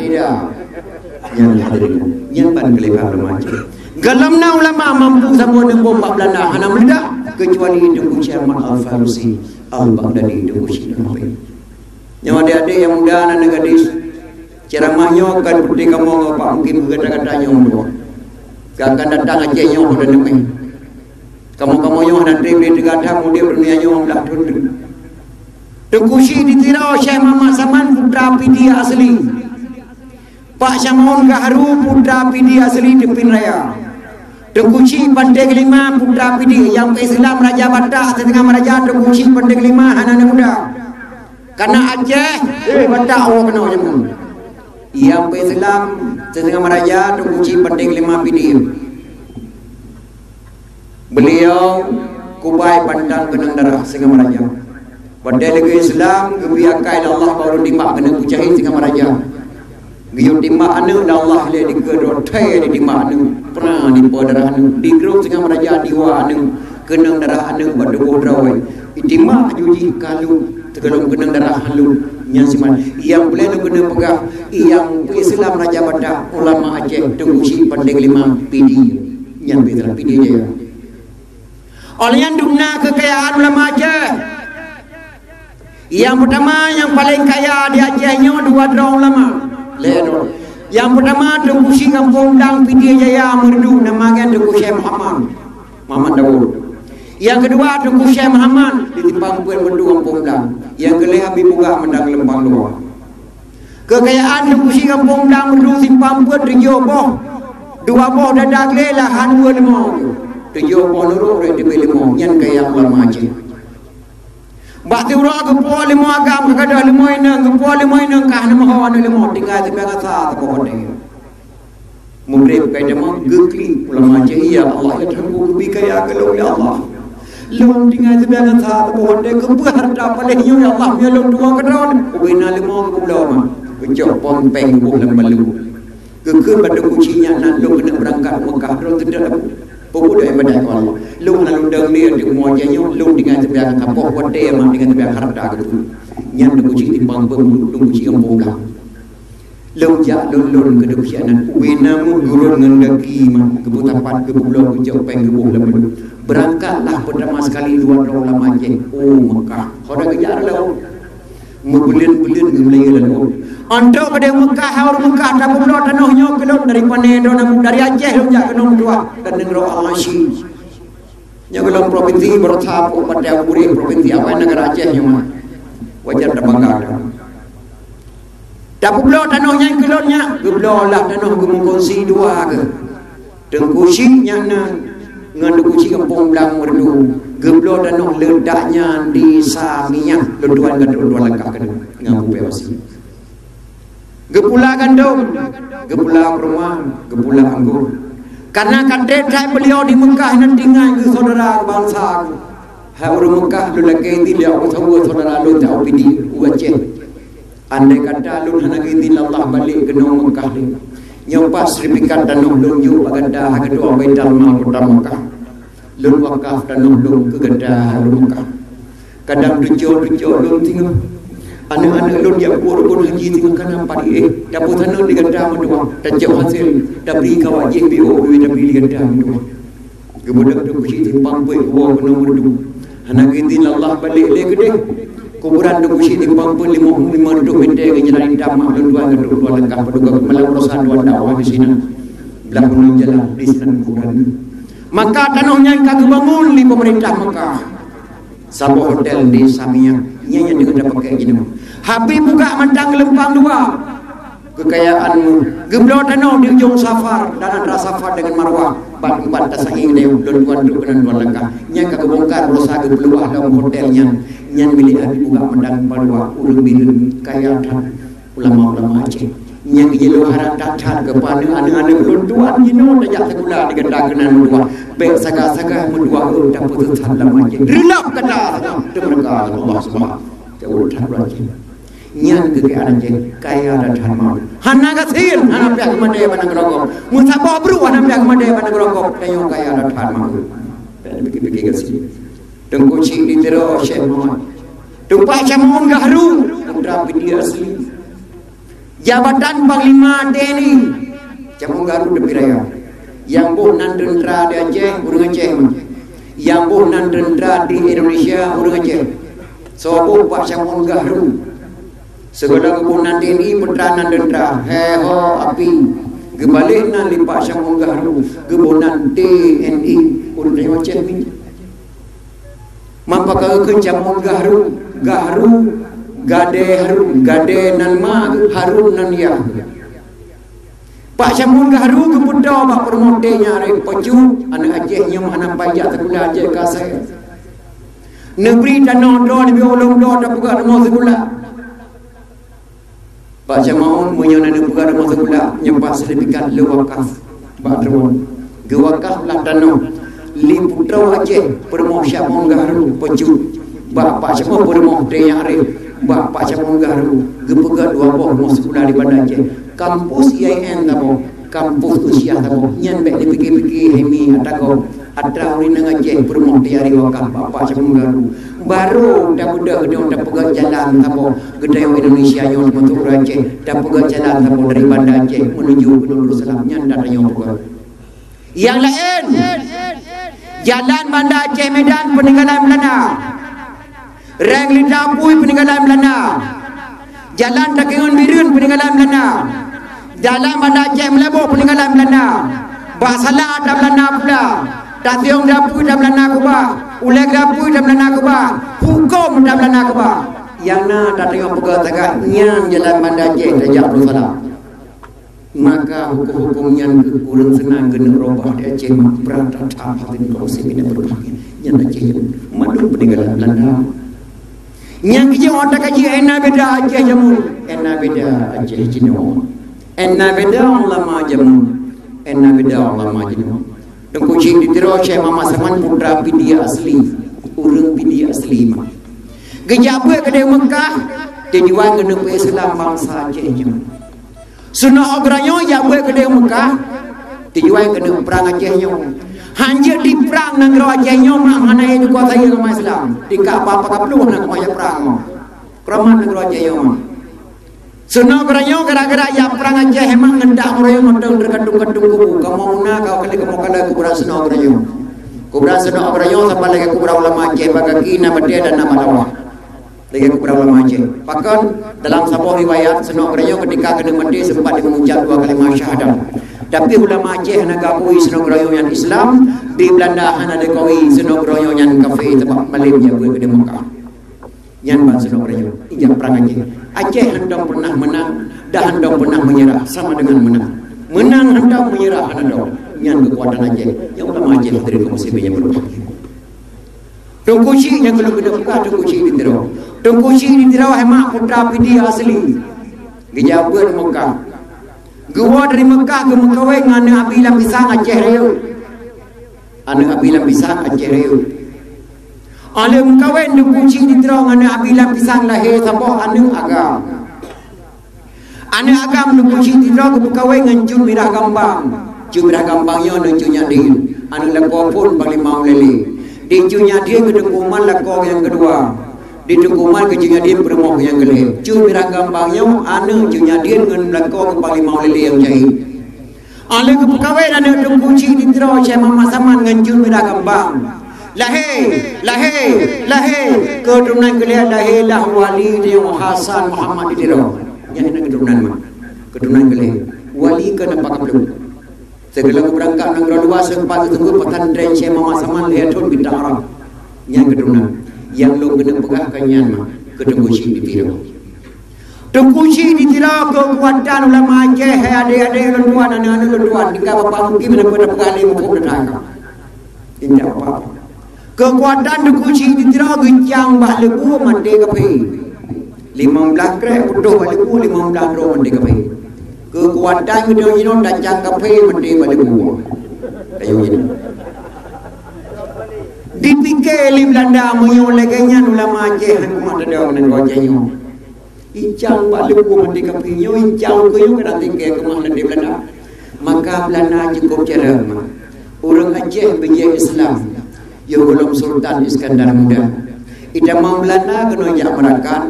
Speaker 1: Yang hadirin, yang pan kelihatan ulama Aceh. Galamna ulama mampu sama dengan bom Belanda hana meledak kecuali Tengku Syarman Al-Farusi Al-Baghdadi Tengku Syarman. Yang adik-adik yang muda dan gadis ceramahnya kan putih kamu apa mungkin kata-katanya untuk akan datang Aceh nyo dan nemeh. Kamu nyo nanti beli dekat dia dunia nyo dah tunduk. Tengku Syarman ditirau Syekh Muhammad Saman putra PD asli. Pak Syamun Gaharu putra PD asli Depin Raya. Tengku Syarman Pandai Kelima putra PD yang Islam Raja Batak setengah Raja Tengku Syarman Pandai Kelima anak-anak muda. Karena Aceh Batak orang kenal jamun. Yang Islam setengah Raja Tengku Syarman Pandai Kelima PD. Beliau kubai pandang kenang darah setengah Raja. Pandai lagi Islam kebiakai Allah baru dimak kena pucahi setengah Raja. Giyo timak anu Allah le di kedot thai di timak anu pernah di darah anu di grup dengan raja diwa anu kenang darah anu pada bodrawai itimak juji kalu tegalung kenang darah halu nyasiman yang boleh kena pegah yang Islam Raja Batak ulama Aceh Tengku Syarman Pandai Kelima PD yang betul PD dia oleh yang dumna kekayaan ulama Aceh yang pertama yang paling kaya di Acehnya dua orang ulama. Yang pertama Tengku Syarman Kampung Dang PD Jaya Merdu namanya Tengku Syekh Muhammad Daud. Yang kedua Tengku Syekh Muhammad di Timpang Puan Merdu Kampung Dang. Yang kelima Habib Buga Mendang Lembang Luar. Kekayaan Tengku Syarman Kampung Dang Merdu Timpang Puan 7 boh. 2 boh dadak lelah han 25. 7 boh nurut di belimo yang kaya ulama Aceh. Bakti urang kepo limo agam kada limo inang kah nama hawan limo tinggal di pengasa tak kode. Mumrep kaya demo gekli ulama Aceh ya Allah ya tangku kebi kaya kalau ya Allah. Lom tinggal di pengasa tak kode kebu harta paling ya Allah ya lom dua kedon. Wina limo kebulau mah. Kecok pompeng buh lembalu. Gekun pada kucinya nak lom kena berangkat Mekah terus tidak. Pokok dah ibadah Allah. Lung lalu deng dia di muajanya lung dengan sebiang kapok kode mang dengan sebiang harta gitu. Yang nak kucing timbang lung kucing kampung dah. Lung jak lun ke kucing anan. Wina mu gurun ngendaki mang kebutapan kebulau kecok peng kebuh lembu. Berangkatlah pertama sekali 2 orang ulama Aceh. Oh Mekah. Kau kejar lalu. Membelin-belin ngemlai lalu. Untuk pada Mekah orang Mekah tak perlu tanahnya kelok dari Panedo dari Aceh lonjak ke nomor 2 dan negara Al-Asyi. Yang belum provinsi bertahap pada Puri provinsi apa negara Aceh yang wajar terbangga. Tak perlu tanahnya keloknya, geblo lah tanah gemukongsi 2 ke. Tengku Syarman dengan Tengku Syarman Kampung Dang Merdu. Geblo tanah ledaknya di Samiyah lenduan kedua lengkap kena dengan POC. Gepula gandum, gepula kurma, gepula anggur. Karena kata beliau di Mekah nanti dengan saudara bangsa. Orang Mekah lu lagi tidak orang saudara lu jauh pidi Aceh. Andai kata lu nak ini Allah balik ke Mekah ni. Nyampas serpikat tanah lu yu bagada kedua Baitul Mal kota Mekah. Lu wakaf tanah lu ke gada Mekah. Kadang tujuh lu tinggal. Anak-anak lun yang pun haji dengan kanan padi dapur tanah di ganda mendoa dan jauh hasil dah beri kawan JPO dah beri di ganda mendoa kemudian tu kucing timpang pui kuah kena merdu anak ini Allah balik le gede kuburan tu kucing timpang pui 5 duduk benda ke jalan damah dan 2 gedung 2 lengkap paduka malam urusan 2 dakwah di sini belakang jalan di sana kuburan maka tanahnya kagak bangun di pemerintah Mekah Sabo hotel di Samiyah yang dengan dapat kayak gini. Habis buka mandang lempang 2. Kekayaanmu. Geblo tanah di ujung safar dan antara safar dengan Marwah. Bat tasanging dia luan duk dengan 2 langkah. Yang kagak bongkar dosa gebluah dalam hotelnya. Yang milik habis buka mandang Marwah ulun bilun kayaan ulama-ulama Aceh. Yang jelo harap datang kepada anak-anak belum tuan jino dajak sekolah dengan dagenan dua baik saga-saga mendua dapat tetap lama je relap kata mereka Allah Subhanahu jauh tak rajin nyan ke Aceh kaya ada dharma hana kasin hana pihak kemade pada gerokok musabah bru hana pihak kemade pada gerokok tayo kaya ada dharma pikir-pikir kasih tengku cik di tero Syekh Muhammad tumpak Camun Gahru putra Bidi asli jabatan Panglima TNI Camun Gahru Depi Raya yang buh nan dendra di Aceh urang Aceh yang buh nan dendra di Indonesia urang Aceh sobo Pak Camun Gahru segala kebunan TNI putra nan dendra heho api gebalik nan li Pak Camun Gahru kebunan TNI urang Aceh ni mampaka ke Camun Gahru gade nan ma harun nan ya Pak Camun Gahru ke putra Pak Permotenya re Pocu anak Aceh nyom anak pajak sekolah Aceh kasai negeri tanah do di olong do da buka rumah sekolah Pak Camun menyana di buka rumah sekolah nyempat sertifikat le wakaf Pak Termon ge wakaf lah tanah li putra Aceh Permoh Camun Gahru Pocu Pak Camun Permoh yang re Pak Camun Gahru ge buka dua boh rumah sekolah di Bandar Aceh kampus IAIN tabo kampus usia tabo nyan bek dipikir-pikir hemi atako atra uri nang Aceh Permoh diari wakaf Pak Camun Gahru baru dah budak dia dah pegang jalan tabo gedai Indonesia yang bentuk Aceh dah pegang jalan tabo dari Bandar Aceh menuju Gunung Darussalam nyan dah yang pegang yang lain jalan Bandar Aceh Medan peninggalan Belanda reng Lidapui peninggalan Belanda jalan Takengon Birun peninggalan Belanda jalan Bandar Aceh Melabuh peninggalan Belanda Basalah dan Belanda pula Tationg Dapui dan Belanda kuba Uleg Dapui dan Belanda kuba hukum dan Belanda kuba yang na tak tengok pegang tagak nyang jalan Bandar Aceh Tajak Darussalam maka hukum-hukum yang kurang senang kena robah di Aceh berada tahap ini proses ini berubah yang Aceh madu peninggalan Belanda yang kita orang kaji ena beda Aceh jamu ena beda Aceh Cino ena beda ulama jamu ena beda ulama Cino dan kucing di tero Syekh Muhammad Saman putra Pidi asli urang Pidi asli mah gejabe ke Mekah tujuan kena Islam bangsa Aceh jamu sunah ogranyo jabe ke Mekah tujuan kena perang Aceh nyo hanya di perang negara Aceh nyo mana yang dikuasai oleh Islam tingkat apa kapluh nak maya perang kraman negara Aceh nyo sunah ogranyo gara-gara ya perang Aceh emang ngendak orang ngenteng terkadung-kadung kubu kamu una kau kali kamu kala kuburan sunah ogranyo kuburan sunah ogranyo sampai lagi kuburan ulama Aceh bagaki nama dia dan nama Allah lagi kuburan ulama Aceh bahkan dalam sebuah riwayat sunah ogranyo ketika kena mati sempat mengucap 2 kalimat syahadat tapi ulama Aceh nak akui sunah ogranyo yang Islam di Belanda hana dekoi sunah ogranyo yang kafir sebab malimnya buat ke Mekah yang bahasa sunah ogranyo ijak perang Aceh Aceh hendak pernah menang dah hendak pernah menyerah sama dengan menang hendak menyerah hendak yang kekuatan Aceh yang ulama Aceh dari musibahnya berubah Tungkuci yang kalau kita buka Tungkuci di Tero Tungkuci di Tero hemat putra Pidi asli gejabe di Mekah gua dari Mekah ke Mekawai anak Abilah Pisang Aceh Reu anak Abilah Pisang Aceh Reu anak Mekawai Tungkuci di Tero anak Abilah Pisang lahir sabah anak agam Tungkuci di Tero ke Mekawai ngancun mirah gambang cun mirah gambangnya nuncunya di anak lekor pun Panglima Lele di cunya dia ke Dengkuman lekor yang kedua di Dengkuman ke cunya dia Permoh yang kelih cun mirah gambangnya anak cunya dia dengan lekor ke Panglima Lele yang jahit anak ke Pekawai anak Tungkuci di Tero Syekh Muhammad Saman ngancun mirah gambang lahir keturunan kelih lahirlah wali dia Hasan Muhammad di Tero yang nak keturunan kelih wali ke nampak belum segala berangkat negara luar sempat tunggu petandren Syekh Muhammad Saman lihatun bintang Arab yang keturunan yang lu kena pegahkan yang ke Tungkuci di Tero Tungkuci di Tero kekuatan ulama Aceh adik-adik lenduan anak-anak lenduan jika bapak mungkin benar-benar pegah hukum neraka tidak apa-apa kekuatan Tungkuci di Tero gencang bah lebu mandi kapi 15 krek putuh bah lebu 15 ro mandi kapi kekuatan kita ini dah jang kapi mandi bah lebu ayo ini dipikir oleh Belanda menyoleknya ulama Aceh hukuman ada orang Aceh Incang balik gua mandi kapinyo, incang ko yung kanang tingkay kemah di Belanda. Maka Belanda cukup cerah. Orang Aceh berjaya Islam. Yang belum Sultan Iskandar Muda. Ida mau Belanda kena jak merakan.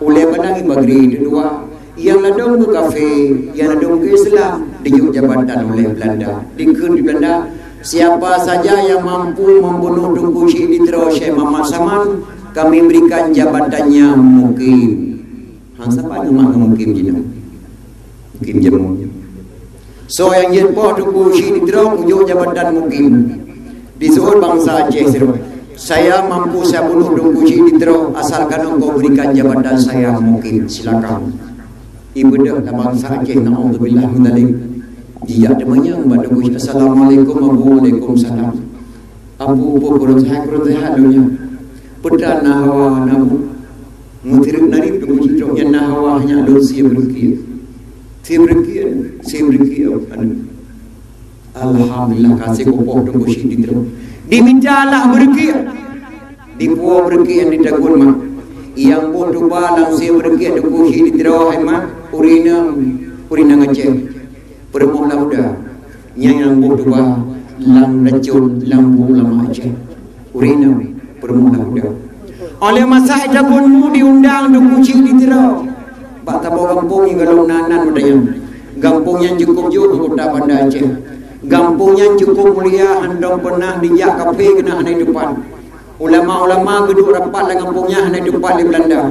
Speaker 1: Oleh menangi bagri dua. Yang ladong ke kafe, yang ladong ke Islam dijuk jabatan oleh Belanda. Dikun di Belanda, siapa saja yang mampu membunuh Tunku Syekh Ditra Syekh Muhammad Saman, kami berikan jabatannya mukim. Hangsa apa nama mukim jina? Mukim jamu. So yang jen po Tunku Syekh Ditra pujuk jabatan mukim. Di seluruh bangsa Aceh seru. Saya mampu saya bunuh Tunku Syekh Ditra asalkan engkau berikan jabatan saya mukim. Silakan. Ibu dah bangsa Aceh, na'udzubillah min dzalik. Dia demanya kepada Gus, assalamualaikum warahmatullahi wabarakatuh. Abu kurun saya dunia. Putra nahawa nabu. Mutiruk narib Gus itu yang nahawa hanya dosi berkia. Seberkia. Alhamdulillah kasih kopok Gus itu. Dimintalah berkia. Dipuah berkia di dagun mah. Yang bodoh balang saya berkia Gus itu terawah Urina ngecek permohlah udah yang berdua lang racun lampu lama Aceh urina permohlah udah oleh masa itu pun diundang Tunku Syekh Ditra bak tabau kampung yang galung nanan medayang kampung yang cukup jauh kota Banda Aceh kampung yang cukup mulia handong pernah dijak kafe kena hanai depan ulama-ulama geduk rapat lah kampungnya hanai depan di Belanda.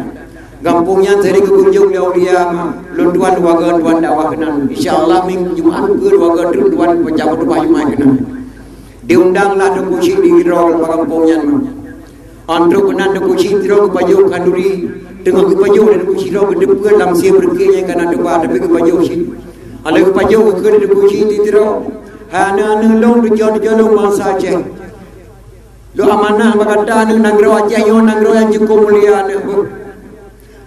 Speaker 1: Kampungnya sering kunjung dia lunduan warga tuan dakwah kenan. InsyaAllah minggu Jumat ke warga tuan pejabat tuan Jumat kenan. Diundanglah Tunku Syekh Ditra ke kampungnya. Antro kenan Tunku Syekh Ditra ke Pajuk Kanduri. Tengah ke Pajuk dan Tunku Syekh Ditra ke depan dalam sia berkenya kena depan tapi ke Pajuk Syekh. Ala ke Pajuk ke Tunku Syekh Ditra. Hana nelong dijolong mangsa Aceh. Lo amanah berkata nanggro Aceh yo nanggro yang cukup mulia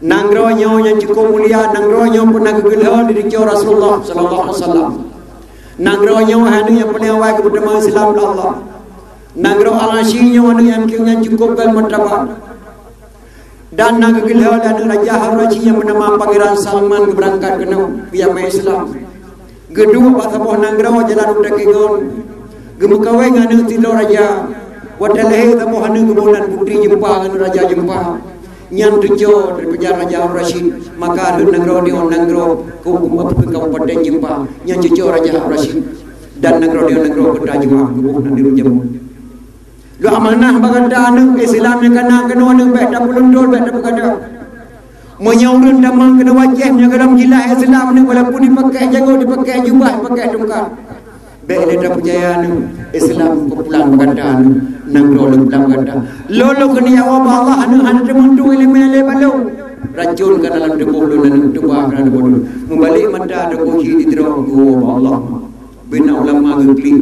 Speaker 1: Nangro yang cukup mulia, nangro yang pernah kegelar di dicau Rasulullah sallallahu alaihi wasallam. Nangro yang yang paling awal kepada Islam Allah. Nangro al-Asyi yang cukup kan martabat. Dan nang kegelar dan Raja Hauraji yang bernama Pangeran Salman berangkat ke pihak Islam. Kedua pasapah nangro jalan udah kegon. Gemukawai nganu tidur raja. Wadalahi tamu hanu kebunan putri jumpa dengan raja jumpa. Yang tujuh dari penjara Raja Rashid maka ada nangro di nangro kabupaten Jempa yang tujuh Raja Rashid dan nangro di nangro kota Jempa kebunan di Jempa. Lu amanah baganda anu Islam yang kena anu beda pulundul beda baganda. Menyaurin damang kena wajahnya dalam jilah Islam ni walaupun dipakai jago dipakai jubah dipakai tungkar. Bela dah percaya Islam pulang baganda nangro lu pulang baganda. Lolo kena jawab Allah anu temundu ilmu le balu. Racun ke dalam tubuh lu dan tubuh kerana bodoh. Membalik mata Tunku Syekh Ditra gua Allah. Bina ulama gengkli.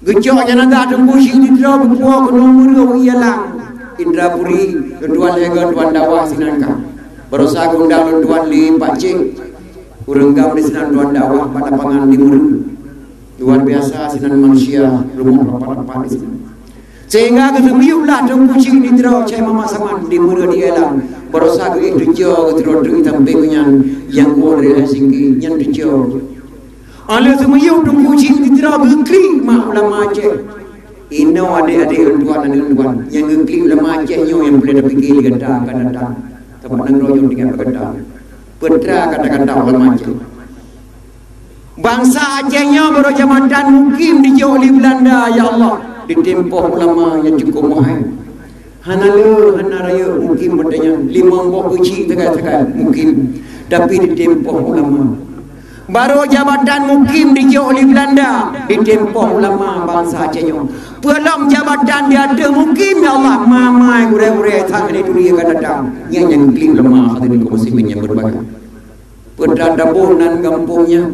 Speaker 1: Gecok jenazah Tunku Syekh Ditra berpuak nomor ialah Indrapuri tuan lega tuan dakwah sinangka. Berusaha undang tuan li Pak Cik. Urang gam di sinan tuan dakwah pada pangan timur. Luar biasa sinan manusia rumah rapat-rapat di sini. Sehingga kesembiulah Tunku Syekh Ditra Syekh Muhammad Saman di mula dia lah berusaha ke itu jauh terus tampilnya yang boleh singgi yang jauh. Oleh sembiu Tunku Syekh Ditra gengkli mak ulama Aceh. Ino adik-adik tuan dan tuan yang gengkli ulama Aceh yang boleh dipikir kata datang. Tempat nangro dengan kata. Putra kata-kata ulama Aceh. Bangsa Acehnya baru jabatan mukim dijauh oleh Belanda ya Allah. Ditempoh ulama yang cukup mahal. Hana raya mungkin bertanya 5 buah uci tegak-tegak mungkin. Tapi ditempoh ulama. Baru jabatan mukim dijauh oleh Belanda. Ditempoh ulama bangsa Acehnya. Belum jabatan dia ada mukim ya Allah. Mamai gureh-gureh tangan itu dia akan datang. Yang klik ulama hadirin kaum muslimin yang berbahagia. Putra dabunan kampungnya.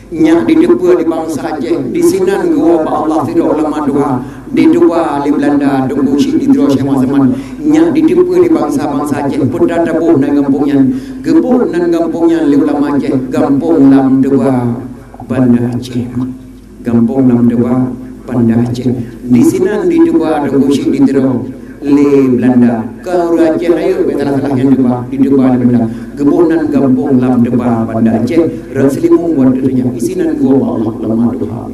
Speaker 1: Nyak di depan di bangsa Aceh di sinan gua Allah tidak ulama doa di dua di Belanda Tunku Syekh Ditra Syekh Muhammad Saman nyak di depan di bangsa Aceh putra tabuh dan kampungnya gebur dan kampungnya di ulama Aceh kampung lam dua Banda Aceh kampung lam dua Banda Aceh di sinan di dua Tunku Syekh Ditra le Belanda kau Aceh raya betul-betul yang di depan Belanda gebunan gampung lam depan Banda Aceh raslimung wadanya isinan gua Allah lama doa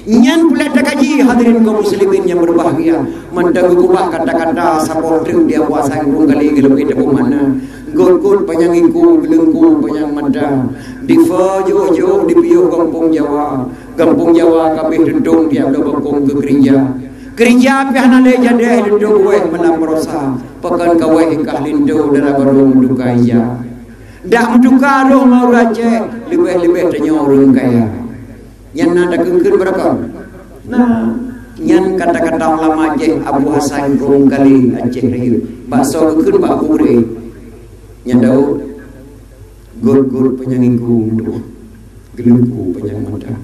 Speaker 1: nyan pula takaji hadirin kaum muslimin yang berbahagia mendagu kubah kata-kata sapor trim dia puasa yang kali gelap kita mana gol-gol panyanginku gelengku panyang manda difa jo di piyo kampung Jawa kabeh dendung tiap do bangkong ke gereja pihana le jade dendung weh malam rosa pekan kaweh kah lindo dara barung dukaya dak menduka roh mau Aceh lebih-lebih tanya orang kaya yang nada kengkir berapa? Nah, yang kata-kata ulama Aceh Abu Hasan Rung kali Aceh Raya bakso kengkir bak pure yang tahu gol-gol penyangingku gelengku penyang mata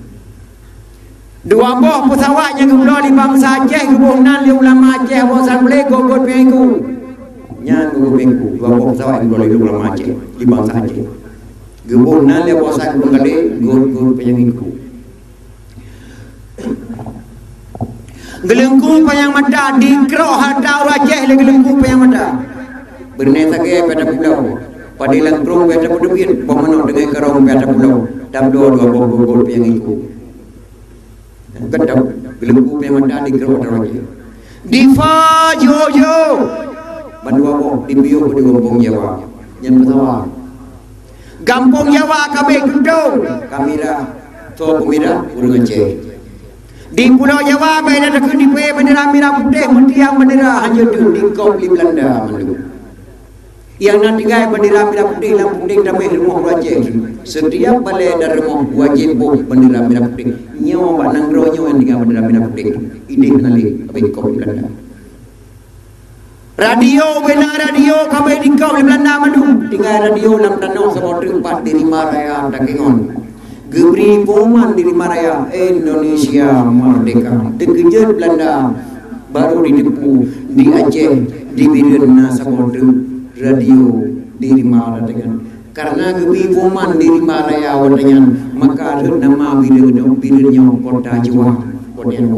Speaker 1: dua boh pesawatnya kebelah di bangsa Aceh kebunan li ulama Aceh Abu Hasan boleh gol-gol penyangingku yang gol penyangingku dua boh pesawat kebelah di ulama Aceh di bangsa Aceh kebunan li Abu Hasan Rung kali gol-gol penyangingku gelengku payang mata dikroh hatau Aceh le gelengku payang mata berneta ke pada pulau padilang krong pada pudubin pemenang dengan kerong pada pulau dam dua gol payang iku gedau gelengku payang mata dikroh hatau Aceh difa jojo bandua boh di biyo di kampung Jawa yang pertama kampung Jawa kabeh gedung kamera to kamera urang Aceh di Pulau Jawa beda nak di bendera merah putih mentiang bendera hanya di kau di Belanda malu. Yang nanti gaya bendera merah putih lampu ding damai rumah Aceh. Setiap balai dari rumah wajib bendera merah putih. Nyawa nang ronyo yang dengan bendera merah putih. Ini nali apa di kau di Belanda. Radio benar radio kami di kau di Belanda malu. Tinggal radio lam tanong sebab tempat di Rimaraya Takengon. Gebri Poman di Rimaraya Indonesia merdeka terkejut Belanda baru ditipu di Aceh di Birna Sakodu radio di Rimaraya dengan karena Gebri Poman di Rimaraya wadanyan maka nama Birna kota Jawa kemudian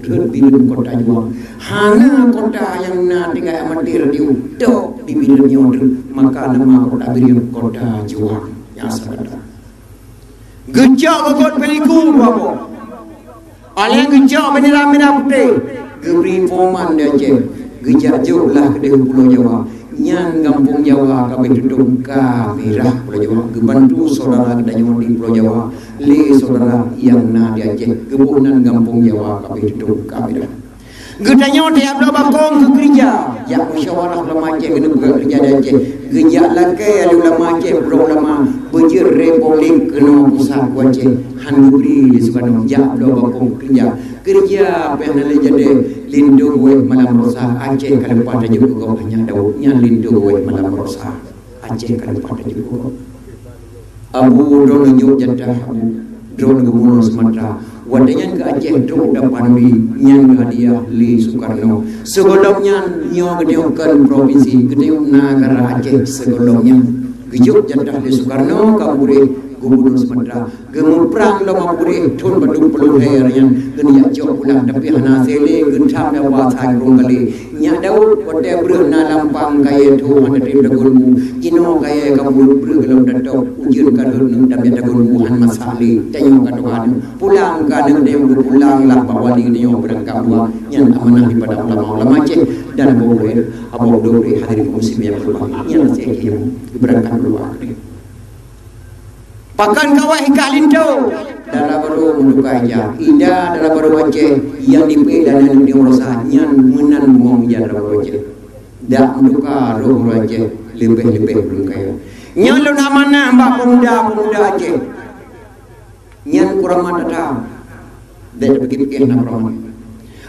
Speaker 1: Birna kota Jawa hana kota yang nanti kayak mati radio dok di Birna maka nama kota Birna kota Jawa yang sadar gejak kot peliku apa alih gejak bendera merah putih Gebri Poman di Aceh gejak jauh lah ke Pulau Jawa yang kampung Jawa kabeh duduk merah Pulau Jawa gebantu saudara kita nyawa di Pulau Jawa le saudara yang na di Aceh gebunan kampung Jawa kabeh duduk merah gedanya tiap lo bakong ke gereja ya musyawarah ulama Aceh kena bekerja di Aceh gereja lakai ulama Aceh ulama bejir republik kena pusat Aceh hanuri di Soekarno ya lo bakong kerja apa yang nak jadi lindung we malam rosa Aceh kalau pada juga kau hanya daudnya lindung we malam rosa Aceh kalau pada juga Abu Drone Jog Jadah Drone Gemuno Sumatera wadanya ke Aceh drone dapat yang hadiah li Soekarno sebelumnya nyo gedeukeun provinsi gedeukeun negara Aceh sebelumnya gejuk Jadah li Soekarno kabure Gubernur Sumatera gemur perang lama pure tun badung pelur yang genia jauh pulang tapi hana sele gentam da wasai rong kali nya daud wate brena lampang kaya tu mana tim dagulmu kino kaya kabul bre gelam dato ujun kadun dam ya dagulmu han masali tayo kaduan pulang kadang dem pulang lah bawali dia berangkat dua yang amanah daripada ulama-ulama Aceh dan boleh abang dore hadirin muslim yang berbahagia yang saya berangkat dua pakan kawah ikat lindo darah baru menduka aja indah darah baru Aceh yang dipilih dan yang dirosanya menan mong ya darah baru Aceh dak menduka roh Aceh lebih-lebih belum kaya nyalo namana mbak pemuda Aceh nyan kurang mata dan pikir-pikir nak kurang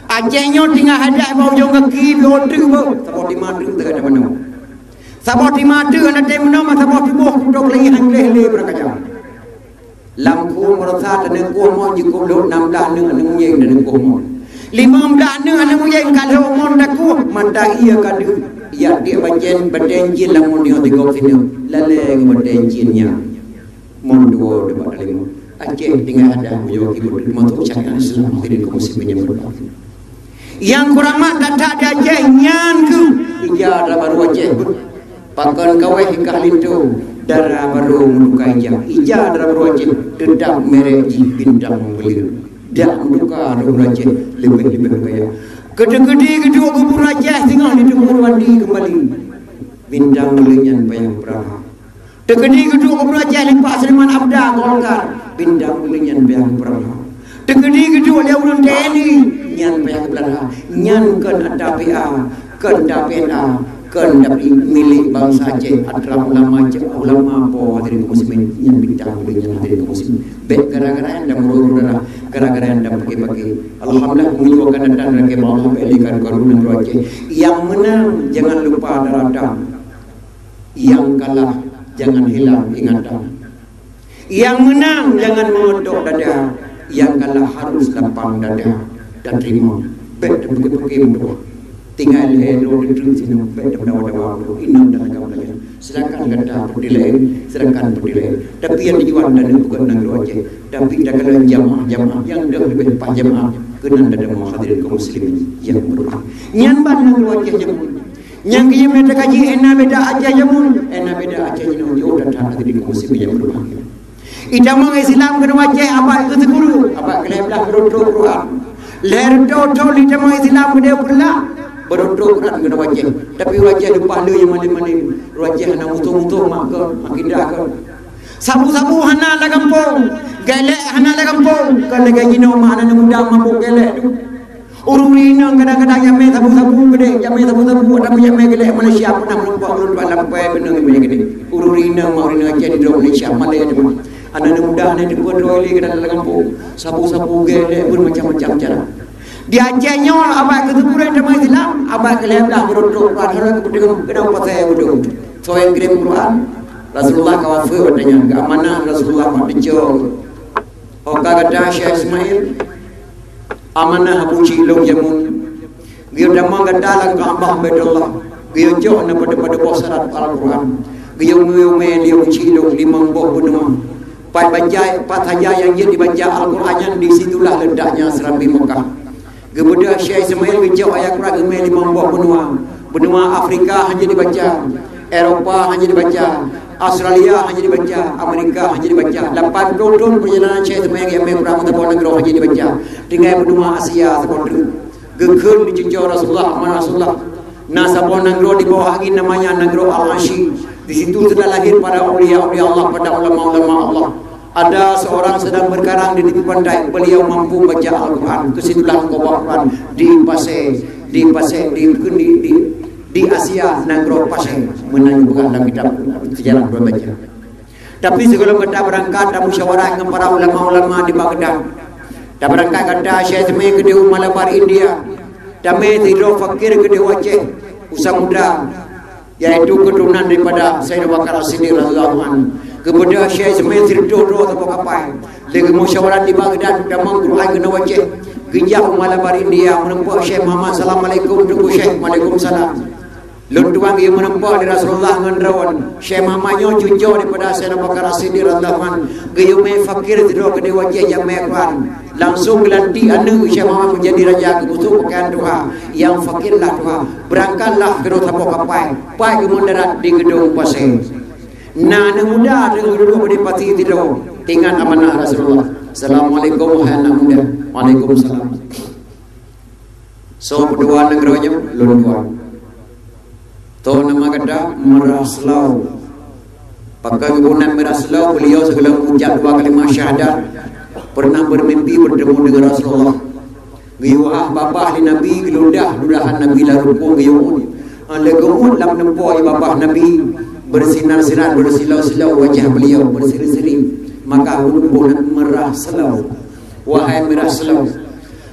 Speaker 1: Acehnya tinggal hadap bau jong kaki biodeng bau sabot di madu tak ada mana sabot di madu ada temno sabot di boh dok lagi hangleh berkaca lam ku merasa teneng ku mon jikum lo 6 dah neng neng yeng neng ku mon 5 dah neng neng yeng kalau mon dak ku manda iya kadu ya dia bajen badenjin lamun dia digok sini laleng badenjinnya mon dua debat lima Aceh tinggal ada yo ibu motor cakap Islam tidak kaum muslimin berbahagia Yang kurang mak tak ada je nyan ke ija dah baru je pakan kawai hingga lintu darah baru menuka ija dah baru je dedam merek bintang beli dak menuka baru je lebih kaya gede-gede kedua kubur raja tengah di tempat mandi kembali bintang belinya bayang Praha gede kedua kubur raja lipat Seliman Abda Golkar bintang belinya bayang Praha gede kedua dia ulun TNI nyan bayang Belanda nyan kan ada PA kan ada PNA kan dapat milik bangsa Aceh adalah ulama po hadirin muslimin yang bintang belinya hadirin muslimin baik gara-gara anda merurah gara-gara anda pakai alhamdulillah mengucapkan dan ke Allah berikan karunia Aceh yang menang jangan lupa darah yang kalah jangan hilang ingatan yang menang jangan mengodok dada yang kalah harus lapang dada dan terima baik dan pergi berdoa tinggal hero di sini baik dan dawa inam dan kawannya silakan kata berdilai silakan berdilai tapi yang dijual dan bukan nang Aceh tapi dalam jamaah yang dah lebih panjang jamaah kena ada hadirin kaum muslimin yang berdoa nyan ban nang Aceh jamun yang kia mereka kaji ena beda aja jamun ena beda aja jamun yo dan hadirin kaum muslimin yang berdoa idamang Islam kena Aceh abad ke-10 abad ke-11 berdoa Quran leher do idamang Islam kena pula berdoa Quran kena Aceh tapi Aceh depan dia yang mana-mana Aceh hana mutu-mutu mak ke akidah ke sabu-sabu hana la kampung gelek hana la kampung kan lagi jino mak hana muda mabuk gelek tu ururina kadang-kadang yang main sabu-sabu gede yang main sabu-sabu tapi yang main gelek Malaysia pernah menumpang ulun lampai benar gede ururina mak urina Aceh di Malaysia Malaya tu anak muda ni depan roili ke dalam kampung sabu-sabu gelek pun macam-macam cara dia Acehnya abad ke-10 dalam Islam abad ke-11 berdoa Quran orang kemudian kena pasal berdoa so yang kirim Quran Rasulullah kawafu katanya keamanan Rasulullah menjauh hoka kata Syekh Ismail amanah Abu Cilong jamun dia damang kata lang kaambah bedullah dia jauh pada posarat Al-Quran dia mengume dia Cilong limang buah benua pat saja yang dia dibaca Al-Qurannya di situlah ledaknya Serambi Mekah kemudian Syekh Ismail bijak ayat Quran gemel limang buah benua Afrika hanya dibaca Eropah hanya dibaca Australia hanya dibaca Amerika hanya dibaca 80 tahun perjalanan Syekh Ismail yang Quran untuk negara hanya dibaca tinggal benua Asia seperti gekun dicucur Rasulullah nasabon negara di bawah angin namanya negara Al-Ashi di situ sudah lahir para awliya Allah pada ulama-ulama Allah ada seorang sedang berkarang di tepi pantai beliau mampu baca Al-Quran kesitulah Al-Quran di Asia negara Pasai menanyakan dalam kitab sejarah berbaca tapi sebelum kita berangkat dan musyawarah dengan para ulama-ulama di Baghdad dan berangkat kata Syekh Ismail ke Dewa Malabar India dan tidur fakir ke Dewa Aceh usaha muda yaitu keturunan daripada Sayyidina Abu Bakar As-Siddiq radhiyallahu anhu kemudian Syekh Ismail terdodo atau kapai lagi musyawarah di Baghdad dan Quran kena Aceh gejak Malabar India menempuh Syekh Muhammad assalamualaikum tunggu Syekh waalaikumsalam luntuang ia menempuh di Rasulullah ngendrawan Syekh Muhammadnya cucu daripada Sayyidina Abu Bakar As-Siddiq radhiyallahu anhu geyume fakir tidur ke Dewa Aceh yang Quran langsung gelanti anda Syekh Muhammad menjadi raja kebutuh pakaian doa yang fakirlah doa berangkatlah ke Rotapo Kapai pai ke mendarat di gedung Pasai Nana muda dengan duduk berdipati tidur ingat amanah Rasulullah assalamualaikum wahai anak muda waalaikumsalam so berdua negeranya lunduan to nama kata meraslau pakai kebunan meraslau beliau segala mengucap 2 kalimat syahadat pernah bermimpi bertemu dengan Rasulullah giwah bapa ahli Nabi ludahan Nabi larupung giwun legemut lam nempoh bapa Nabi bersinar-sinar bersilau-silau wajah beliau berseri-seri maka bulan merah selau wahai merah selau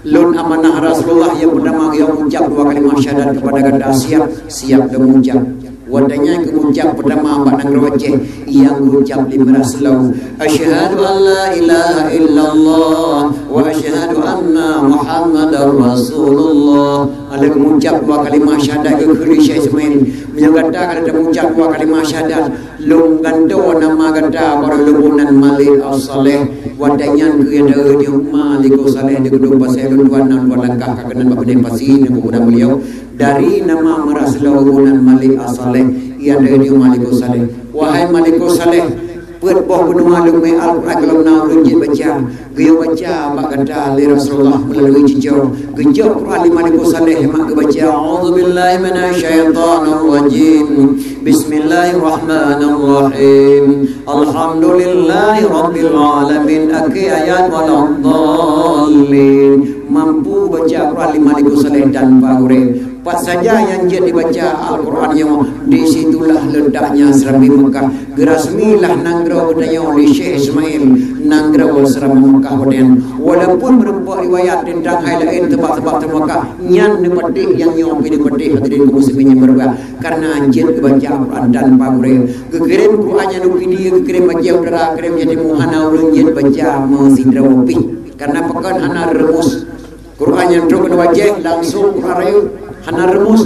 Speaker 1: lun amanah Rasulullah yang pertama yang mengucap 2 kalimat syahadat kepada kata siap dan mengucap wadanya yang mengucap pertama pada negara Aceh yang mengucap di merah selau asyhadu an la ilaha illallah wa asyhadu anna muhammadar rasulullah ada mengucap 2 kalimah syahadat ke kiri Syekh Ismail menyangkata kalau ada mengucap 2 kalimah syahadat lung ganto nama kata baru lubunan Malik As-Saleh wadanyan ke yang ada dia Malik As-Saleh di gedung pasal tuan dan tuan langkah kakenan bapak dan pasi dan kemudian beliau dari nama meras lubunan Malik As-Saleh ia ada dia Malik As-Saleh. Wahai Malik As-Saleh, buat boh benua lumai Al-Quran kalau nak runjit baca gaya baca mak kata li Rasulullah melalui cicau gejak Quran di Malik As-Saleh mak baca a'udzubillahi minasyaitonir rajim bismillahirrahmanirrahim alhamdulillahi rabbil alamin akhir ayat waladdallin mampu baca Quran di Malik As-Saleh dan bagure pas saja yang dia dibaca Al-Quran yang disitulah ledaknya Serambi Mekah gerasmilah nanggro budaya oleh Syekh Ismail nanggro Serambi Mekah dan walaupun berempat riwayat tentang hal lain tempat-tempat Mekah yang dipetih yang nyompi dipetih hadirin muslimin yang berubah karena anjir baca Al-Quran dan bagure kekirim Quran yang video kekirim baca udara kirim jadi muhana ulunjit baca mesidra wopi karena pekan hana remus Quran yang teruk wajah langsung Quran rayu hana remus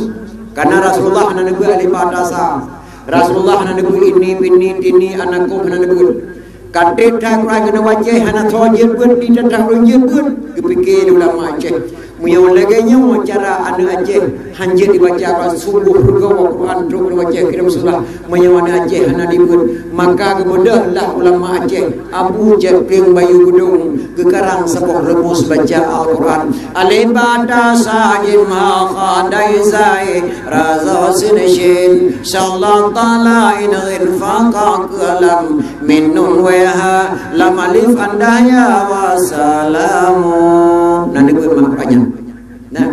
Speaker 1: karena Rasulullah hana nebu alifat dasa Rasulullah hana nebu ini bini tini anakku hana nebu kate tak Quran kena wajah hana thojir pun tidak tak runjir pun kepikir ulama Aceh muyau laganya cara anak Aceh hanjir dibaca subuh rugawa Quran teruk wajah kira Rasulullah muyau anak Aceh hana dibun maka kemudahlah ulama Aceh Abu Jabring Bayu Gudung kekarang sebuah remus baca Al-Quran alibada sajim khadai zai raza sinishin shallallahu ta'ala inaghin faqa kalam minnun weha lam alif andaya wassalamu nanti gue makanya nah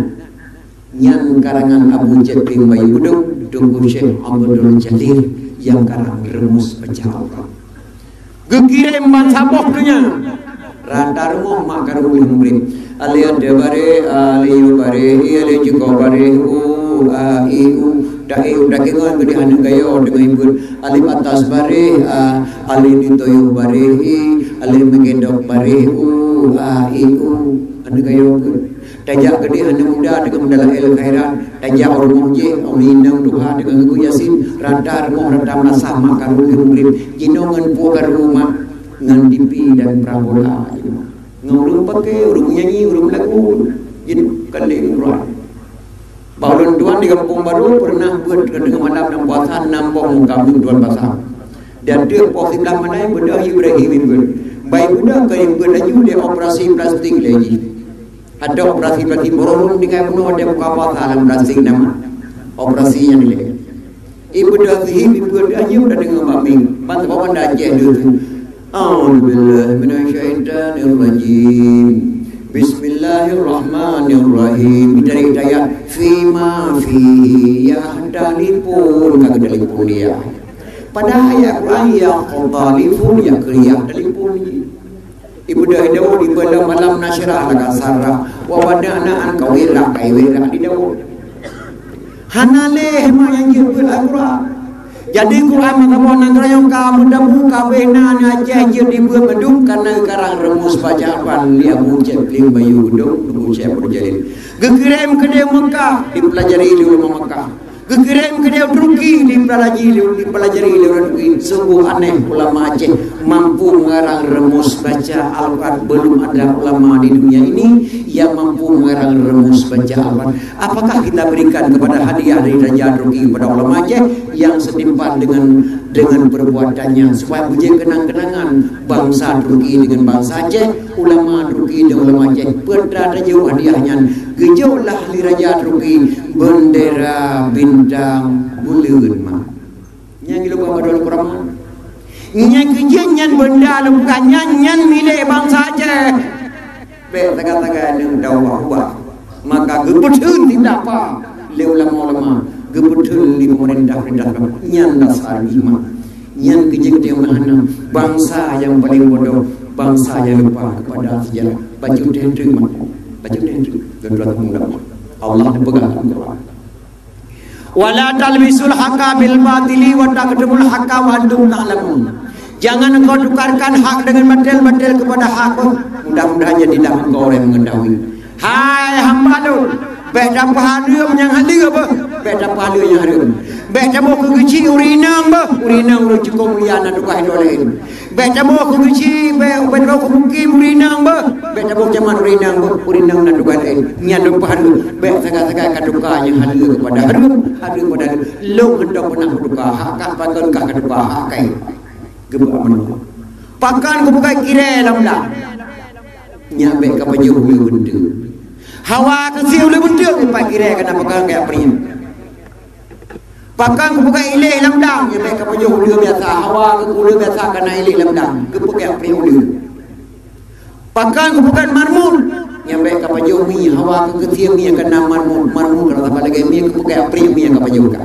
Speaker 1: yang karangan Abu Jabring Bayu Gudung tunggu Syekh Abdul Jalil yang karang remus baca Al-Quran gekirim mansabok dunia rata rumah makar boleh memberi aliyah debare aliyu bare iya juga bare da'i dakingan gede anak gayo dengan ibu alif atas bare alif ditoyo bare alif mengendok bare anak gayo tajak gede anak muda dengan mendalam el khairat tajak orang je orang indang doa dengan guru yasin rata rumah rata merasa makar boleh memberi jinongan pugar rumah ngan TV dan prabola ngurung pakai urung nyanyi urung lagu jadi kali Quran balon tuan di kampung baru pernah buat dengan malam dan puasa nampung kambing tuan pasang dan dia posisi dalam mana benda Ibrahim itu baik benda kayak benda juga dia operasi plastik lagi ada operasi plastik borong dengan penuh ada buka puasa dalam plastik nama operasi yang ini ibu dah sihir ibu dah aja udah dengan maming bantu bawa dah aja dulu A'udzubillahi minasyaitonirrajim Bismillahirrahmanirrahim dari ayat fima fihi yahdalifun kagak dalipun dia pada ayat Quran yang qadalifun yang kriya dalipun ibu dah Daud di pada malam nasyirah laga sarah wa wadana an kawira kaiwira di Daud hanale ma yang jebul Al-Quran jadi Quran mengapa nangrayong kamu damu kabenan aja jadi bermedung karena karang remus bacaan dia Jabring Bayu Gudung tunggu saya berjalin gegerem ke dia Mekah dipelajari di rumah Mekah gegerem ke dia Turki dipelajari di Turki sungguh aneh ulama Aceh mampu mengarang remus baca Al-Quran belum ada ulama di dunia ini yang mampu mengarang remus baca Al-Quran apakah kita berikan kepada hadiah dari Raja Turki kepada ulama Aceh yang setimpal dengan perbuatannya supaya menjadi kenang-kenangan bangsa Turki dengan bangsa Aceh ulama Turki dan ulama Aceh berada jauh hadiahnya gejauhlah di Raja Turki bendera bintang bulan mah yang lupa pada Al-Quran yang kejadian benda bukan nyanyian milik bangsa Aceh taga-taga yang dakwah maka gebetul tidak apa le ulama-ulama gebetul di pemerintah nyan dasar iman nyan kejadian mana bangsa yang paling bodoh bangsa yang lupa kepada sejarah baju tendri gedrat muda Allah pegang Al-Quran wala talbisul haqqa bil batili wa taqdimul haqqa wa antum ta'lamun jangan engkau tukarkan hak dengan batil kepada hak mudah-mudahan tidak engkau orang mengetahui hai hamba lu Bek dapat harum yang hadir apa? Bek dapat harum yang harum. Bek dapat kecil urinang apa? Urinang lu cukup liana dukai dolen. Bek dapat kecil bek dapat mungkin urinang apa? Bek dapat zaman urinang apa? Urinang nak dukai dolen. Nya dapat harum. Bek segala-segala kaduka yang hadir kepada harum kepada lu hendak pernah duka hak pakan kah kaduka hak kai. Gebak menang. Pakan ku bukai kira lamda. Nya bek ka baju benda. Hawa kecil le benda pak kira kena pakan kayak prim. Pakan ku bukai ilih lamdang nya bek ka baju biasa. Hawa ku biasa kena ilih lamdang. Ke pakai prim le. Pakan ku bukan marmun nya bek ka baju mi hawa ku kecil mi kena marmun kalau apa lagi mi ku pakai prim mi ka baju ka.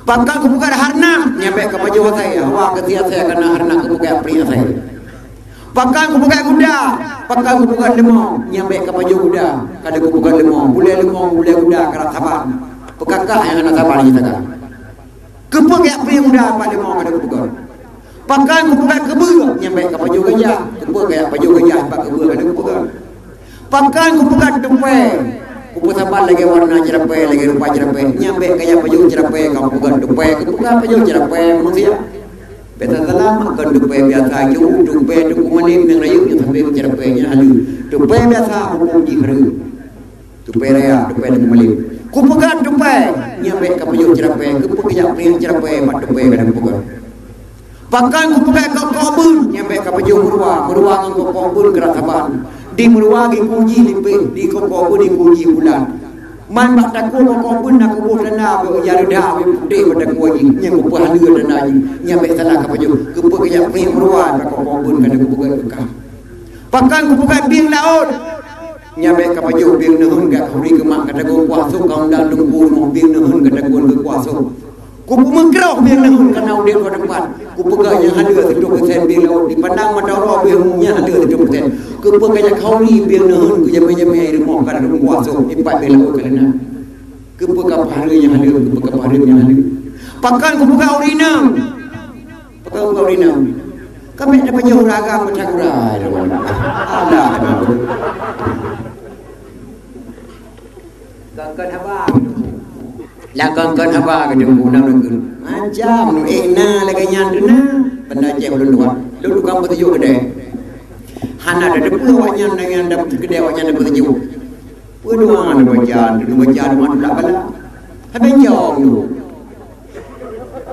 Speaker 1: Pakan ku bukan harna nya bek ka baju saya. Hawa kecil saya kena harna ku pakai prim saya. Pakan ku bukan kuda, pakan ku bukan lemong, nyampe ke baju kuda, kada ku bukan lemong, boleh kuda kada sabar. Pekakah yang nak sabar ni tak? Kepuk ya pria kuda pada lemong kada ku bukan. Pakan ku bukan kebu, nyampe ke baju gajah, kepuk ya baju gajah pak kebu kada ku bukan. Pakan ku bukan tupai, ku sabar lagi warna jerape, lagi rupa jerape, nyampe kaya baju jerape kau bukan tupai, ku bukan baju jerape manusia. Beta dalam akan dupai biasa jauh dupai tu kumanim yang rayu yang sampai jerape nya halu dupai biasa hukum di haru dupai raya dupai tu kumanim ku pegat dupai nyampe ka payung jerape ku pegat payung jerape mat dupai kadang pegat pakan ku pegat ka kobun nyampe ka payung murwa ngan ko kobun gerak saban di murwa gi kunji limpe di ko kobun di kunji bulan man bak takut kau pun nak kubur dana yarudah putih pada kuagi yang kubur hadir dana nyampe salah kapaju kubur kaya pih meruan kau pun kada kubur kekah pakan kubur bing laut nyampe kapaju bing nehun gak kuri kemak kada gong kuasuk kau dah lungkur mau bing nehun kada gong ke kuasuk kubur mengkerok bing nehun kana udah kau tempat kubur yang hadir 100% bing laut dipandang mata roh bingnya hadir 100% kubur kaya kau ni bing nehun ku jame-jame rumah kada gong kuasuk ipat bing laut kalena kubur kapahari yang hadir kubur kapahari yang hadir pakan kubur urinam pakan kubur urinam kami dapat jauh ragam macam kurai ada kan haba lakan haba ke undang negeri macam ena lagi nyandena benda je lu kamu tuju gede hana ada depu awaknya dengan dapat gede awaknya dapat tuju puduan bajan mana bala habis jauh dulu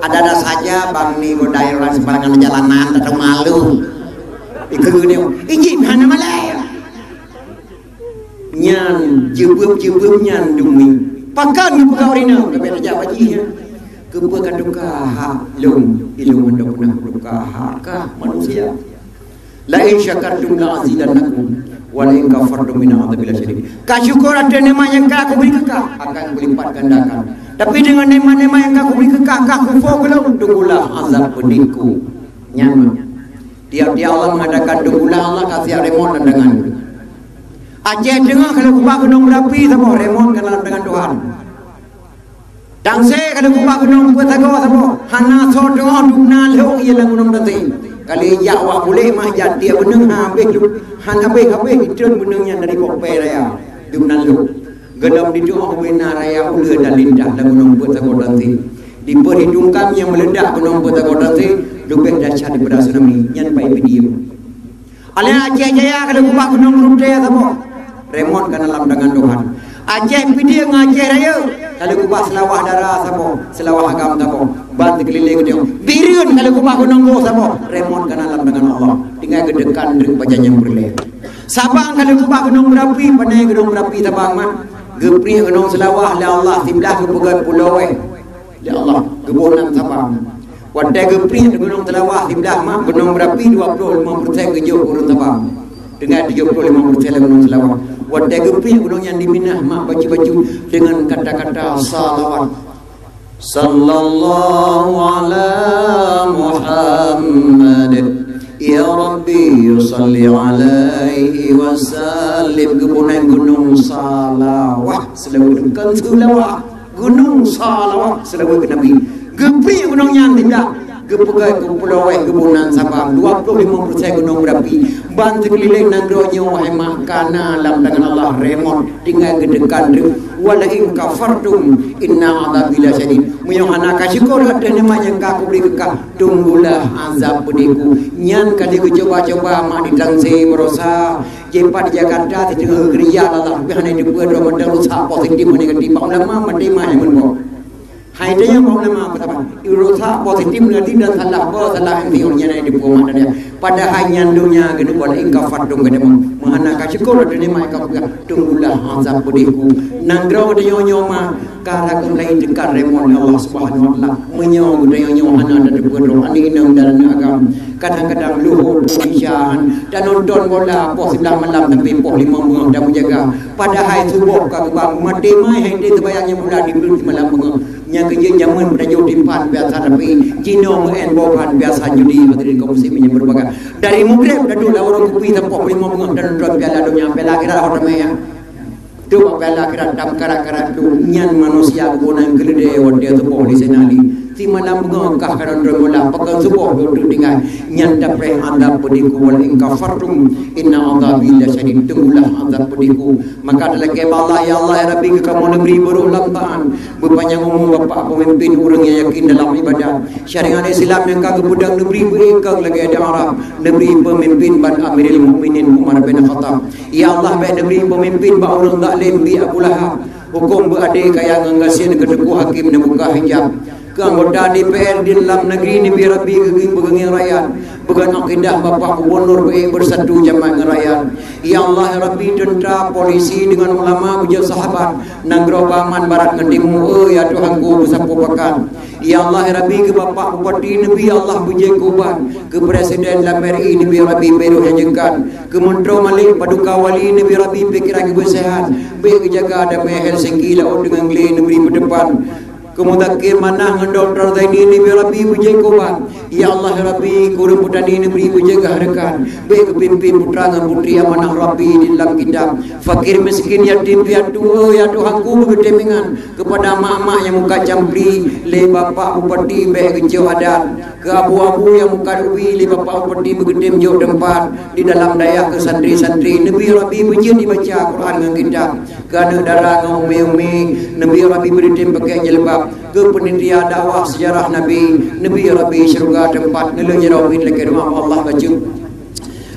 Speaker 1: ada saja bang ni godai orang sembarangan jalanan tak malu ikut dia ijib hana malaya nyan jebub nyan dumi pakan buka orina tapi ada baji ya kebuka duka hak lum ilmu ndak pernah duka hak manusia la in syakartum la azidannakum wa la in kafartum min adzabil syadid kasyukur ada nikmat yang aku beri kekal akan berlipat gandakan tapi dengan nikmat-nikmat yang aku beri kekal kufur belum tunggulah azab pedihku nyaman dia Allah mengadakan tunggulah Allah kasih remon dengan Aceh dengar kalau kubah gunung berapi sama remon kenal dengan Tuhan. Dangse kalau kubah gunung bertago sama hana so dengar dukna leo ialah gunung nanti. Kali Jawa boleh mah jadi beneng habis hana habis itu benengnya dari Pope raya dukna leo. Gedam di doa benar raya ulah dan lindah dan gunung bertago nanti. Di perhitungkan yang meledak gunung bertago nanti lebih dahsyat daripada tsunami yang baik video. Alih Aceh Jaya kalau kubah gunung Rutaya sama remon kan dalam dengan Tuhan. Aceh pidi ngaceh raya kalau kubah selawah darah sama selawah agam sama bant keliling dia birun kalau kubah gunung go sama remon kan dalam dengan Allah tinggal gedekan dari baca yang berleh Sabang kalau kubah gunung berapi pandai gunung berapi Sabang mah gepri gunung selawah la Allah timlah ke pegat pulau ya Allah kebonan Sabang wadai gepri gunung selawah timlah mah gunung berapi 25% kejo gunung Sabang dengan 35% gunung selawah wadai gepi gunung yang diminah mak baju-baju dengan kata-kata salawat sallallahu ala Muhammad ya Rabbi salli alaihi wasallim kebunan gunung salawat selawat gunung salawat selawat ke Nabi gepi gunung yang tidak Kepegai ke Pulau Kebunan Sabang 25% gunung berapi bantu keliling nanggronya wahai makana lam tangan Allah remon tinggal gedekan wala in kafartum inna adzabil syadid muyong anak syukur ada nama yang kaku beri kekah tunggulah azab pediku nyan kali ku coba-coba mak ditangse berosa jepat Jakarta di tengah geria Allah behane di pulau modal usaha positif negatif ulama menerima yang menbo hai dia yang ulama apa usaha positif negatif dan salah yang diurnya di pulau mana pada hanya dunia gede wala in kafartum gede anak syukur ada nama yang kaku tunggulah azab pediku nangro dia nyoma kala lain dekat remon Allah Subhanahu wa taala menyong dia nyoma ada di pulau ani nang dalam agam kadang-kadang luhur persiapan dan nonton bola pos sebelah malam tapi pos 5 bunga dah menjaga padahal subuh ke bang mati mai hendak terbayangnya bola di malam bunga yang kerja zaman pada timpan biasa tapi jino men bohan biasa judi hadirin kaum muslimin yang berbahagia dari mukrib dadu lah orang kupi tepok 5 bunga dan nonton piala dunia piala akhirat hotel ya tu piala akhirat dam karat-karat tu nyan manusia guna gelede dia tepok di senali si malam mengangkah kanan bola pakai subuh duduk dengan nyanda pre anda pediku wal in kafartum inna adzabi lasyadid tunggulah azab pediku maka dalam kebal Allah ya Allah ya Rabbi kamu negeri berulang tahun berpanjang umur bapak pemimpin orang yang yakin dalam ibadah syariat Islam yang kagak budang negeri berengkang lagi ada Arab negeri pemimpin ban Amirul Mukminin Umar bin Khattab ya Allah baik negeri pemimpin ba orang zalim bi Abu Lahab hukum berade kaya ngasian kedeku hakim dan buka hijab ke anggota DPR di dalam negeri ini biar Rabbi kegengi rakyat bukan akidah Bapak Gubernur bersatu jamaah rakyat ya Allah ya Rabbi tentera polisi dengan ulama bujur sahabat nanggro paman barat ngendimu ya Tuhanku besapu pakan ya Allah ya Rabbi ke Bapak Bupati Nabi Allah bujur kuban ke Presiden LMRI Nabi Rabbi beru hajekan ke Menteri Malik Paduka Wali Nabi Rabbi pikiran kebersihan baik jaga ada Helsinki laut dengan Glen Nabi berdepan kemudakin mana ngedokter zaini ni Rabbi bujai kuban ya Allah Rabbi kurang putani ni beri bujai keharkan baik kepimpin putra dan putri amanah Rabbi di dalam kitab fakir miskin yatim piatu ya Tuhanku berdemengan kepada mak-mak yang muka campri le bapak bupati baik kecil adat ke abu-abu yang muka ubi le bapak bupati bergedim jauh tempat di dalam dayak ke santri-santri Nabi Rabbi bujai dibaca Quran dengan kitab ke anak darah dengan umi-umi Nabi Rabbi berdim pakai jelbab ke penelitian dakwah sejarah Nabi Rabbi syurga tempat nilainya Rabbi lagi rumah Allah baca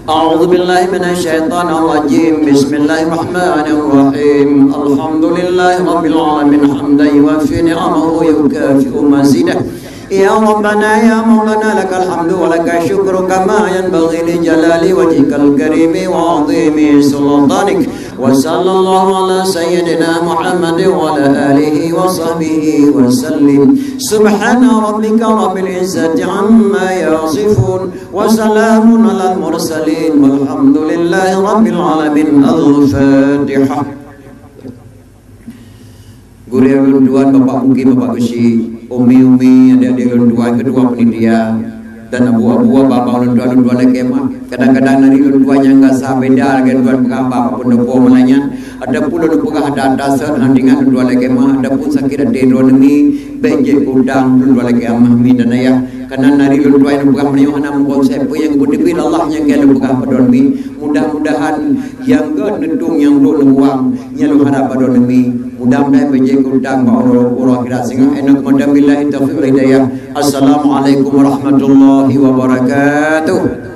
Speaker 1: A'udzu billahi minasyaitonir rajim Bismillahirrahmanirrahim Alhamdulillahi rabbil alamin hamdan yuwaffi ni'amahu yukafi'u mazidah Ya Rabbana ya Maulana lakal hamdu wa lakal syukru kama yanbaghi li jalali wajhikal karimi wa 'azimi sultanik wa sallallahu ala sayyidina Muhammad wa ala alihi wa sahbihi wa sallim subhana rabbika rabbil izzati amma yasifun wa salamun alal mursalin walhamdulillahi rabbil alamin al-fatihah. Guru tuan Bapak Muki Bapak Besi umi-umi adik-adik lunduan kedua penitia dan abu-abu bapak lunduan lagi mah kadang-kadang dari lunduan yang enggak sah beda dengan lunduan pengapa pun depo melanya ada pula pegah data sehandingan lunduan lagi mah ada pun sakit ada demi benjek udang lunduan lagi mah midan ayah karena dari lunduan yang pegah menyuhana konsep yang budibil Allah yang gelo pegah padon mi mudah-mudahan yang ke nedung yang do luang nyalu harap padon mi mudah-mudahan benjek udang ba orang kira singa enak mudah billahi taufiq hidayah. Assalamualaikum warahmatullahi wabarakatuh.